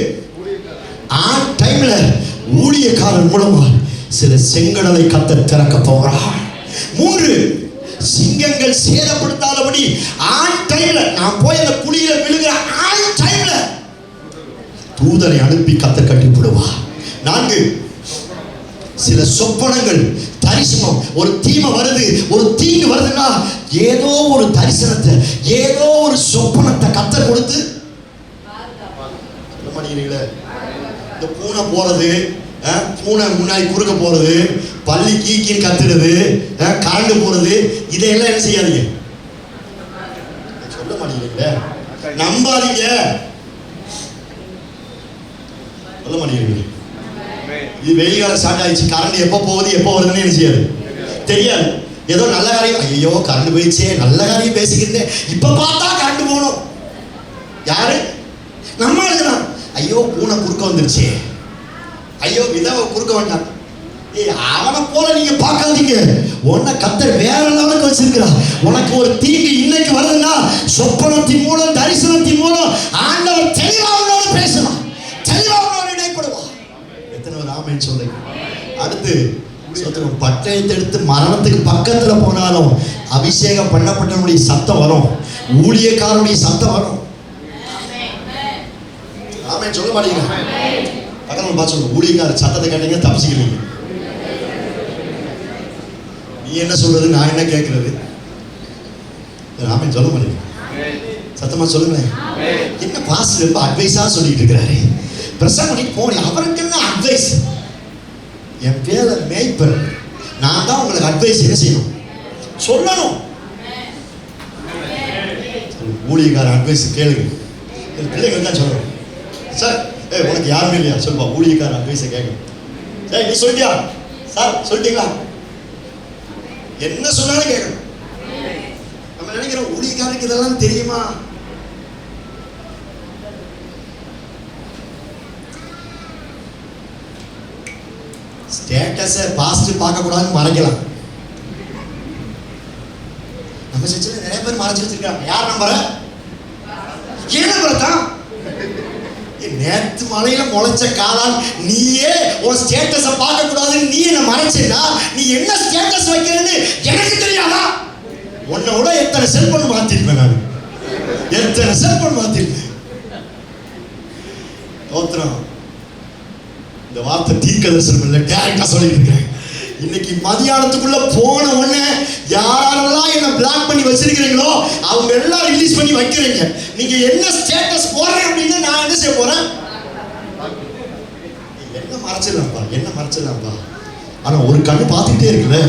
ஆன் டைம்ல ஊழியக்காரன் மூலமா சில செங்கடலை கர்த்தர் திறக்க போகிறார். 3, சிங்கங்கள் சேதப்படுத்தாதபடி ஆன் டைம்ல, நான் போய் அந்த குழியில விழுகிற ஆன் டைம்ல தூதனை அனுப்பி கர்த்தர் கட்டி போடுவார். 4, சில சொப்பனங்கள் தரிசனம். ஒரு தீமை வருது, ஒரு தீங்கு வருதுன்னா ஏதோ ஒரு தரிசனத்தை, ஏதோ ஒரு சொப்பனத்தை கர்த்தர் கொடுத்து சொல்ல மாட்டேங்கிறீங்களே. இந்த பூனை போறது, பூனை முன்னாடி குறுக்க போறது, பள்ளி கீக்கின்னு கத்துறது, கரண்டு போறது, இதையெல்லாம் என்ன செய்யாதீங்க. சொல்ல மாட்டீங்க, நம்பாதீங்க, சொல்ல மாட்டேங்கிறீங்க. இது வெயில் காலம் ஸ்டார்ட் ஆயிடுச்சு, கரண்ட் எப்போ போகுது எப்போ வருதுன்னு என்ன செய்யாது, தெரியாது. ஏதோ நல்ல காரியம், ஐயோ கரண்ட் போயிடுச்சே, நல்ல காரியம் பேசிக்கிட்டேன், இப்ப பார்த்தா கரண்ட் போகணும். யாரு? நம்ம எழுதுறான். ஐயோ பூனை குறுக்க வந்துருச்சு, ஐயோ விதவை குறுக்க வேண்டாம். அவனை போல நீங்க பார்க்காதீங்க. உன்னை கர்த்தர் வேற லெவலுக்கு வச்சிருக்கிறா. உனக்கு ஒரு தீங்கு இன்னைக்கு வருதுன்னா சொப்பனத்தின் மூலம், தரிசனத்தின் மூலம் ஆண்டவர் தெளிவா உன்னோட பேசலாம், தெளிவா உன்னோட இடைப்படுவா. எத்தனை ஒரு ஆமென் சொல்றீங்க? அடுத்து பட்டயத்தை எடுத்து மரணத்துக்கு பக்கத்துல போனாலும் அபிஷேகம் பண்ணப்பட்டவனுடைய சத்தம் வரும், ஊழியக்காரனுடைய சத்தம் வரும். ஆமென் சொல்ல மாட்டீங்க? பக்கத்துல பார்த்து சொல்லுங்க, ஊழியக்கார சத்தத்தை கேட்டீங்க தப்பிச்சுக்கிறீங்க. நீ என்ன சொல்றது, நான் என்ன கேட்கறது? ஆமென் சொல்ல மாட்டீங்க? சத்தமா சொல்லுங்களேன். என்ன பாஸ்டர் ரொம்ப அட்வைஸா சொல்லிட்டு இருக்கிறாரு, பிரசங்கம் பண்ணிட்டு போனேன், அவருக்கு என்ன அட்வைஸ்? என் பேர மேய்ப்பர், நான் தான் உங்களுக்கு அட்வைஸ் என்ன செய்யணும், சொல்லணும். ஊழியக்கார அட்வைஸ் கேளுங்க. பிள்ளைங்க தான் சொல்லணும். சார் உனக்கு யாருமே இல்லையா சொல்லுவா, ஊழியக்கார அட்வைஸை கேட்கணும். சரி நீ சொல்லிட்டியா சார், சொல்லிட்டீங்களா, என்ன சொன்னாலும் கேட்கணும். நம்ம நினைக்கிறோம் ஊழியக்காரருக்கு இதெல்லாம் தெரியுமா? ஸ்டேட்டஸை பாஸ்ட் பார்க்க கூடாதுன்னு மறைக்கலாம். நம்ம சர்ச்சில் நிறைய பேர் மறைச்சு வச்சிருக்காங்க. யார் நம்புற? ஏன் நம்புறதான்? நேற்று மலையில முளைச்ச காலால் நீயே உன் ஸ்டேட்டஸை பார்க்க கூடாதுன்னு நீ என்ன மறைச்சா, நீ என்ன ஸ்டேட்டஸ் வைக்கிறேன்னு எனக்கு தெரியாதா? உன்னை விட எத்தனை செல்போன் மாத்திருப்பேன் நான், எத்தனை செல்போன் மாத்திருப்பேன். தோத்திரம், இந்த வார்த்தை தீர்க்க தரிசனம் இல்லை, டேரக்டா சொல்லிட்டு இருக்கிறேன். இன்னைக்கு மதியானத்துக்குள்ள போன உடனே யாரெல்லாம் என்ன பிளாக் பண்ணி வச்சிருக்கிறீங்களோ அவங்க எல்லாம் ரிலீஸ் பண்ணி வைக்கிறீங்க. நீங்க என்ன ஸ்டேட்டஸ் போடுறேன் அப்படின்னு நான் என்ன செய்ய போறேன்? என்ன மறைச்சிடலாம்ப்பா, என்ன மறைச்சிடலாம்ப்பா. ஆனா ஒரு கண்ணு பார்த்துக்கிட்டே இருக்குல்ல,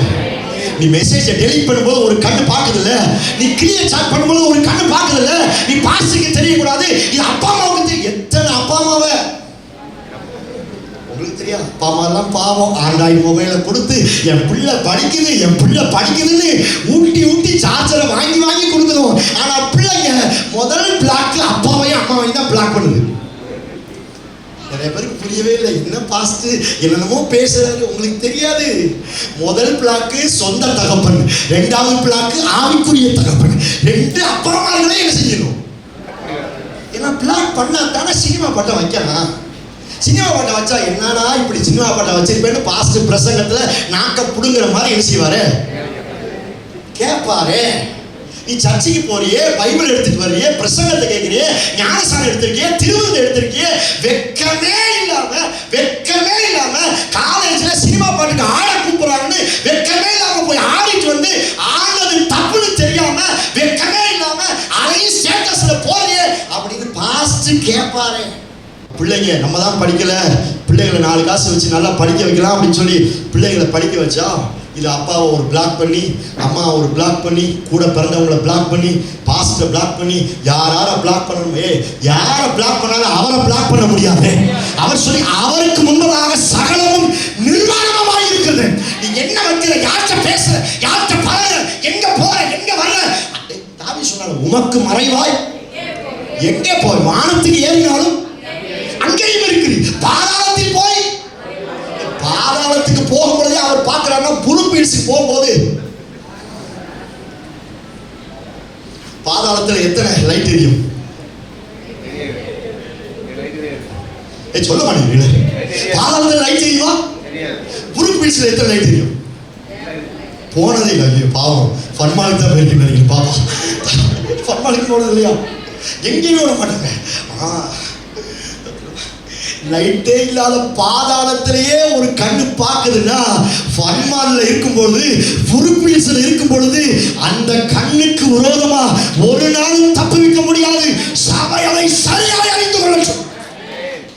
நீ மெசேஜை டெலிட் பண்ணும்போது ஒரு கண்ணு பார்க்குதுல்ல, நீ கிரியேட் சாட் பண்ணும்போது ஒரு கண்ணு பார்க்குதுல்ல, நீ பாஸ்டருக்கு தெரியக்கூடாது, இது அப்பா அம்மாவுக்கு தெரியும். எத்தனை அப்பா அம்மாவை உங்களுக்கு தெரியாது? அப்பா அம்மா எல்லாம் பாவம், ஆண்ட்ராய்டு மொபைலை கொடுத்து என் பிள்ளை படிக்குது, என் பிள்ளை படிக்குதுன்னு ஊட்டி ஊட்டி சார்ஜரை வாங்கி வாங்கி கொடுக்குறோம். ஆனா பிள்ளைங்க முதல் பிளாக் அப்பாவையும் அம்மாவையும் தான் பிளாக் பண்ணுது. நிறைய பேருக்கு புரியவே இல்லை. என்ன பாஸ்ட் என்னென்னமோ பேசுறாரு, உங்களுக்கு தெரியாது. முதல் பிளாக்கு சொந்த தகப்பன், ரெண்டாவது பிளாக்கு ஆவிக்குரிய தகப்பன். ரெண்டு அப்பா அம்மாங்களே என்ன செய்யணும்? ஏன்னா பிளாக் பண்ணா தானே சினிமா பட்டம் வைக்கலாம். சினிமா பட்டம் வச்சா என்னடா இப்படி சினிமா பட்டம் வச்சிருப்பேன்னு பாஸ்ட் பிரசங்கத்துல நாக்க புடுங்குற மாதிரி என்ன செய்வாரு, கேட்பாரு. நீ சர்ச்சைக்கு போறியே, பைபிள் எடுத்துட்டு வர்றியே, பிரசங்கத்தை கேட்கிறியே, ஞானசானம் எடுத்திருக்கியே, திருவிழா எடுத்திருக்கியே, வெக்கமே இல்லாம காலேஜ்ல சினிமா பாட்டுக்கு ஆட கூப்பிடுறாங்கன்னு வெக்கமே இல்லாம போய் ஆடிட்டு வந்து ஆனது தப்புன்னு தெரியாம வெக்கமே இல்லாம அதையும் ஸ்டேட்டஸ்ல போறியே அப்படின்னு பாஸ்ட் கேட்பாரு. பிள்ளைங்க நம்ம தான் படிக்கல, பிள்ளைகளை 4 காசு வச்சு நல்லா படிக்க வைக்கலாம் அப்படின்னு சொல்லி பிள்ளைகளை படிக்க வச்சா, இது அப்பாவை ஒரு பிளாக் பண்ணி, அம்மா ஒரு பிளாக் பண்ணி, கூட பிறந்தவங்களை பிளாக் பண்ணி, பாஸ்டரை பிளாக் பண்ணி, யார பிளாக் பண்ணணும். யாரை பிளாக் பண்ணாலும் அவரை பிளாக் பண்ண முடியாது. அவர் சொல்லி அவருக்கு முன்பதாக சகலமும் நிர்வாணமாக இருக்கிறது. நீ என்ன வைக்கிற, யார்கிட்ட பேசுற, யார்கிட்ட பழகுற, எங்க போற, எங்க வர்ற, தாவீது சொன்னாரு, உமக்கு மறைவாய் எங்கே போய் வானத்துக்கு ஏறினாலும் அங்கேயும் இருக்குது, பாதாளத்தில் போய், பாதாளத்துக்கு போகும்போதே அவர் பார்க்கிறாருன்னா புழு பீழ்ச்சிக்கு போகும்போது பாதாளத்தில் எத்தனை லைட் எரியும் சொல்ல மாட்டீங்களா? பாதாளத்தில் லைட் எரியுமா? புழு பீழ்ச்சியில் எத்தனை லைட் எரியும்? போனதே இல்லை. ஐயோ பாவம், ஃபன்மாலுக்கு தான் போயிருக்கீங்க. பாப்பா ஃபன்மாலுக்கு போனது இல்லையா? எங்கேயுமே விட மாட்டாங்க. லைட்டே இல்லாத பாதாளத்திலேயே ஒரு கண்ணு பார்க்குதுன்னா, ஃபன்மால்ல இருக்கும்போது, புருப்பீசில் இருக்கும் பொழுது அந்த கண்ணுக்கு விரோதமா ஒரு நாளும் தப்புவிக்க முடியாது. சபை அதை சரியாக அறிந்து கொள்ள.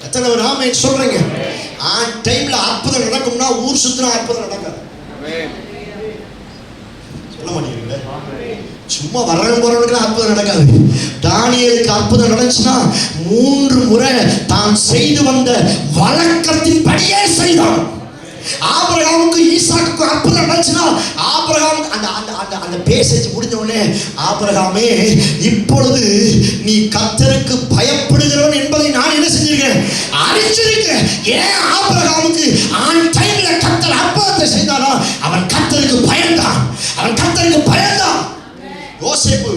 எத்தனை நாம சொல்றீங்க? ஆன் டைம்ல அற்புதம் நடக்கும்னா ஊர் சுத்தின அற்புதம் நடக்காது. சொல்ல மாட்டீங்களே, சும்மா வரவன் போறவனுக்கு அற்புதம் நடக்காது. தானியேலுக்கு அற்புதம் நடந்துச்சுன்னா 3 முறை தான் செய்து வந்த வழக்கத்தின் படியே செய்தான். ஆபிரகாமுக்கு ஈசாக்குக்கு அற்புதம் நடந்துச்சுன்னா ஆபிரகாமுக்கு அந்த பேசேஜ் முடிஞ்ச உடனே, ஆபிரகாமே இப்பொழுது நீ கர்த்தருக்கு பயப்படுகிறவன் என்பதை நான் என்ன செஞ்சிருக்கேன், அறிஞ்சிருக்கேன். ஏன் ஆபிரகாமுக்கு ஆன் டைம்ல கர்த்தர் அற்புதத்தை செய்தானா? அவன் கர்த்தருக்கு பயந்தான். அவன் கர்த்தருக்கு பயந்தான். யோசேப்பு,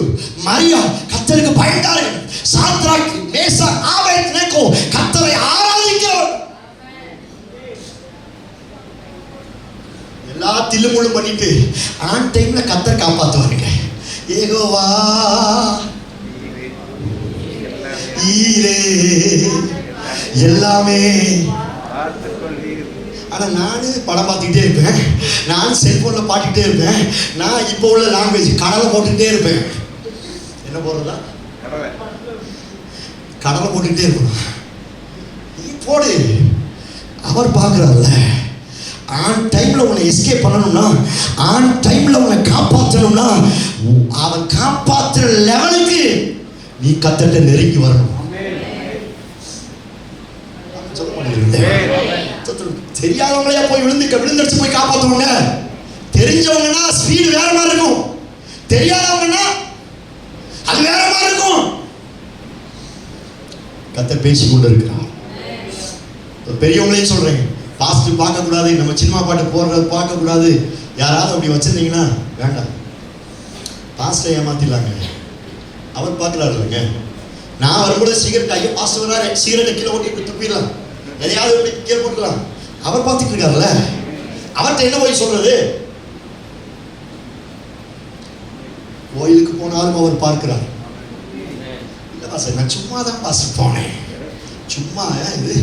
மரியா கர்த்தருக்கு பயந்தார்கள். சாத்ராக், மேஷாக், ஆபேத்நேகோ கர்த்தரை ஆராதிக்கிறவர். எல்லா தில்லுமுள்ளும் பண்ணிட்டு ஆன் டைம்ல கர்த்தர் காப்பாத்துவாருங்க. யெகோவா ஈரே எல்லாமே. ஆனா நானு படம் பார்த்துக்கிட்டே இருப்பேன், நான் செல்போன்ல பாட்டுக்கிட்டே இருப்பேன், நான் இப்போ உள்ள லாங்குவேஜ் கடலை போட்டுக்கிட்டே இருப்பேன். என்ன போடுறதா? கடலை போட்டுக்கிட்டே இருக்கணும். நீ போடு, அவர் பார்க்குறாருல்ல. ஆன் டைம்ல உன்னை எஸ்கேப் பண்ணணும்னா, ஆன் டைம்ல உன்னை காப்பாற்றணும்னா, அவன் காப்பாற்றுற லெவலுக்கு நீ கர்த்தர்ட்ட நெருங்கி வரணும். தெரியாதவங்களையா போய் விழுந்தடிச்சு போய் காப்பாற்றுவாங்க. தெரிஞ்சவங்கன்னா ஸ்பீடு வேற மாதிரி இருக்கும், தெரியாதவங்கன்னா அது வேற மாதிரி இருக்கும். கர்த்தர் பேசிக் கொண்டு இருக்கிறார். பெரியவங்களையும் சொல்றேன், பாஸ்ட் பார்க்க கூடாது, நம்ம சினிமா பாட்டு போடுறது பார்க்க கூடாது. யாராவது அப்படி வச்சிருந்தீங்கன்னா வேண்டாம், பாஸ்டை ஏமாத்திடலாங்க. அவர் பார்க்கலாரு இல்லைங்க. நான் வரும்போது சிகரெட், ஐயோ பாஸ்ட் வராரு, சிகரெட்டை கீழே ஓட்டி துப்பிடலாம், எதையாவது கீழே போட்டுக்கலாம். அவர் பார்த்துட்டு இருக்காருல்ல, அவர்கிட்ட என்ன போய் சொல்றது? கோயிலுக்கு போனாலும் அவர் பார்க்கிறார். இல்லை பாஸ்டர், நான் சும்மா தான் பாஸ்டர் போனேன், சும்மா இது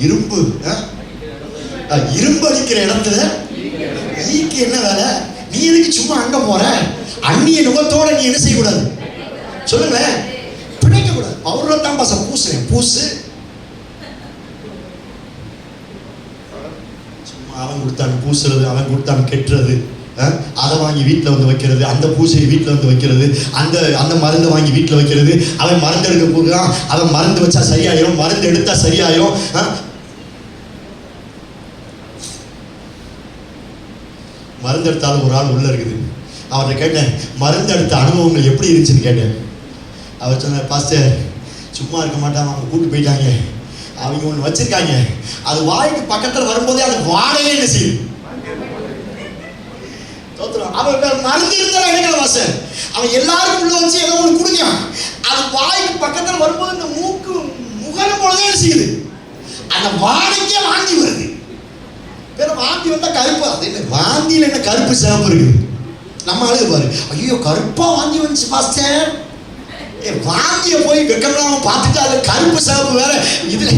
இரும்பு இரும்பு அடிக்கிற இடத்துல ஈக்கு என்ன வேலை? நீ எதுக்கு சும்மா அங்க போற? அந்நிய நுகத்தோட நீ என்ன செய்யக்கூடாது சொல்லுங்களேன், பிணைக்க கூடாது. பவுடர் தான் பாச பூசுறேன், பூசு. சும்மா அவன் கொடுத்தான் பூசுறது, அவன் கொடுத்தான் கெட்டுறது, அதை வாங்கி வீட்டில் வந்து வைக்கிறது, அந்த பூசையை வீட்டில் வந்து வைக்கிறது, அந்த மருந்தை வாங்கி வீட்டில் வைக்கிறது. அவன் மருந்து எடுக்க போகிறான், அவன் மருந்து வச்சா சரியாயிரும், மருந்து எடுத்தா சரியாயிரும். மருந்து எடுத்தாலும் ஒரு ஆள் உள்ள இருக்குது. அவர்கிட்ட கேட்டேன், மருந்து எடுத்த அனுபவங்கள் எப்படி இருந்துச்சுன்னு கேட்டேன். அவர் சொன்னார், பாஸ்டர் சும்மா இருக்க மாட்டாங்க, அவங்க கூட்டு போயிட்டாங்க, அவங்க ஒன்று வச்சிருக்காங்க, அது வாய்க்கு பக்கத்தில் வரும்போதே அது வாடையே என்ன செய்யுது. அவன் மருந்து இருந்தாலும் நினைக்கிற பாஸ்டர், அவன் எல்லாருக்கும் உள்ள வச்சு ஏதோ ஒன்று கொடுங்க, அது வாய்க்கு பக்கத்தில் வரும்போது இந்த மூக்கு முகரம் போலதான் என்ன செய்யுது, அந்த வாடைக்கே வாந்தி வருது. வேற வாந்தி வந்தா கருப்பு, அது என்ன வாந்தியில் என்ன கருப்பு சிவப்பு இருக்குது? நம்ம அழுது பாரு, ஐயோ கருப்பா வாந்தி வந்துச்சு பாஸ்டர். வாந்திய போய் வெக்கம்லாம பார்த்துட்டு அது கருப்பு சிவப்பு வேற இதுல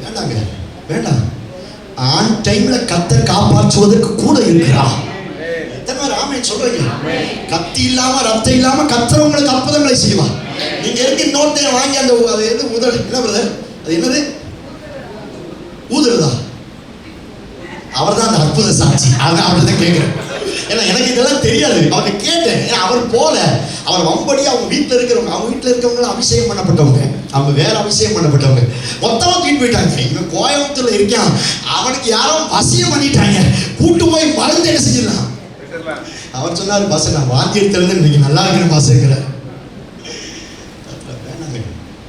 வேண்டாங்க, வேண்டாம். ஆன் டைம்ல கர்த்தர் காப்பாற்றுவதற்கு கூட இருக்கிறார். எத்தனை பேர் ஆமென் சொல்றீங்க? கத்தி இல்லாம ரத்தம் இல்லாம கர்த்தர் உங்களுக்கு அற்புதங்களை செய்வார். நீங்க எதுக்கு இன்னொருத்தைய வாங்கி அந்த அது எது முதல் என்ன பிரதர், அது என்னது ஊதுறதா? அவர் தான் அந்த அற்புத சாட்சி. அவர்தான் கேட்கிறேன், ஏன்னா எனக்கு இதெல்லாம் தெரியாது. அவங்க கேட்டேன், அவர் போல அவர் வம்படி அவங்க வீட்டில் இருக்கிறவங்க, அவங்க வீட்டில் இருக்கிறவங்க அபிஷேகம் பண்ணப்பட்டவங்க, அவங்க வேற அபிஷேகம் பண்ணப்பட்டவங்க மொத்தமா தூக்கிட்டு போயிட்டாங்க. இவன் கோயம்புத்தூர்ல இருக்கான், அவனுக்கு யாரும் வசியம் பண்ணிட்டாங்க, கூட்டு போய் மருந்து என்ன செஞ்சிடலாம். அவர் சொன்னார், பாச நான் வாந்தி எடுத்துறது இன்னைக்கு நல்லா இருக்கிற பாசங்கிற. வேணாங்க,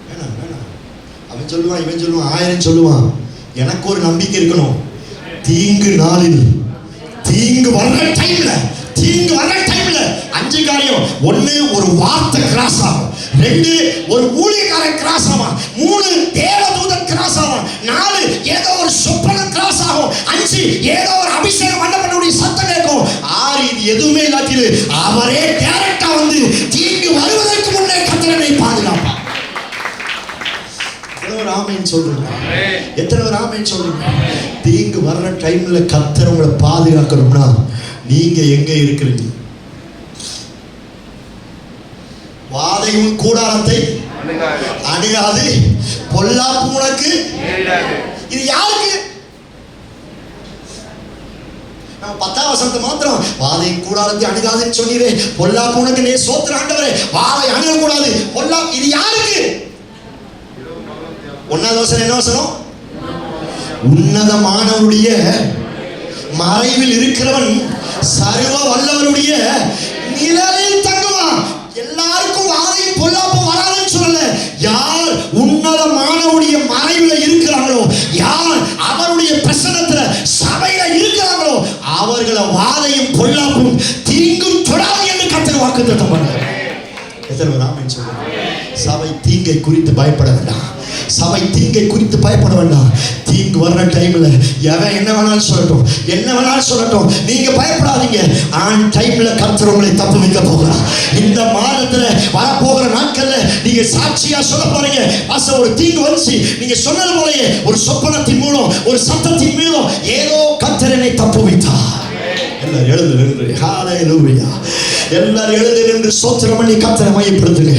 வேணாம் வேணாம். அவன் சொல்லுவான், இவன் சொல்லுவான், 1000 சொல்லுவான். எனக்கு ஒரு நம்பிக்கை இருக்கணும், தீங்கு நாளில், தீங்கு வர்ற டைம்ல, தீங்கு வர்ற டைம்ல 5 காரியம். 1 ஒரு வார்த்தை கிராஸ் ஆகும், 2 ஒரு ஊழியக்காரன் கிராஸ் ஆகும், 3 தேவதூதன் கிராஸ் ஆகும், 4 ஏதோ ஒரு சொப்பனம் கிராஸ் ஆகும், 5 ஏதோ ஒரு அபிஷேகம் பண்ணப்படக்கூடிய சத்தம் கேட்கும், 6 இது எதுவுமே இல்லாட்டில் அவரே டைரக்டா வந்து தீங்கு வருவதற்கு முன்னே கர்த்தரை பாதுகாப்பார். எத்தனை ஆமென் சொல்றீங்க? எத்தனை ஆமென் சொல்றீங்க? தீங்கு வர்ற டைம்ல கர்த்தர் உங்களை பாதுகாக்கணும்னா நீங்க எங்க இருக்கிறீங்க? வாதையும் கூடாரத்தை அணுகாது, பொல்லாப்பு உனக்கு. இது யாருக்கு? நம்ம 10ஆம் வசனத்தை மாத்திரம் வாதையின் கூடாரத்தை அணுகாதுன்னு சொன்னீரே, பொல்லாப்பு உனக்கு நீ சோத்திர ஆண்டவரே, வாதை அணுகக்கூடாது பொல்லாப்பு. இது யாருக்கு? 1ஆவது வசனம் என்ன வசனம்? உன்னதமானவருடைய மறைவில் இருக்கிறவன் சர்வ வல்லவருடைய நிழலில் தங்குவான். எல்லாருக்கும் வாதையும் பொல்லாப்பு வராதுன்னு சொல்லல. யார் உன்னதமானவருடைய மறைவில் இருக்கிறாங்களோ, யார் அவருடைய பிரசன்னத்துல சபையில இருக்கிறாங்களோ, அவர்களை வாதையும் பொல்லாப்பும் தீங்கும் தொடாது என்று கர்த்தர் வாக்குத்தத்தம் பண்ணார். எத்தனை பேர் ஆமென் சொல்லுங்க? சபை தீங்கை குறித்து பயப்பட வேண்டாம். சபை தீங்கை குறித்து பயப்பட வேண்டாம். தீங்கு வர்ற டைம்ல எவன் என்ன வேணாலும் சொல்லட்டும், என்ன வேணாலும் சொல்லட்டும், நீங்க பயப்படாதீங்க. ஆன் டைம்ல கர்த்தர் உங்களை தப்பு வைக்க போகிறார். இந்த மாதத்துல வரப்போகிற நாட்கள்ல நீங்க சாட்சியா சொல்ல போறீங்க. ஒரு தீங்கு வந்துச்சு, நீங்க சொன்னது போலயே ஒரு சொப்பனத்தின் மூலம், ஒரு சத்தத்தின் மூலம் ஏதோ கர்த்தர் என்னை தப்பு வைத்தார். எல்லாரும் எழுந்து நின்று ஹalleluya, எல்லாரும் எழுந்து நின்று ஸ்தோத்திரம் பண்ணி கர்த்தரை மையப்படுத்துங்க.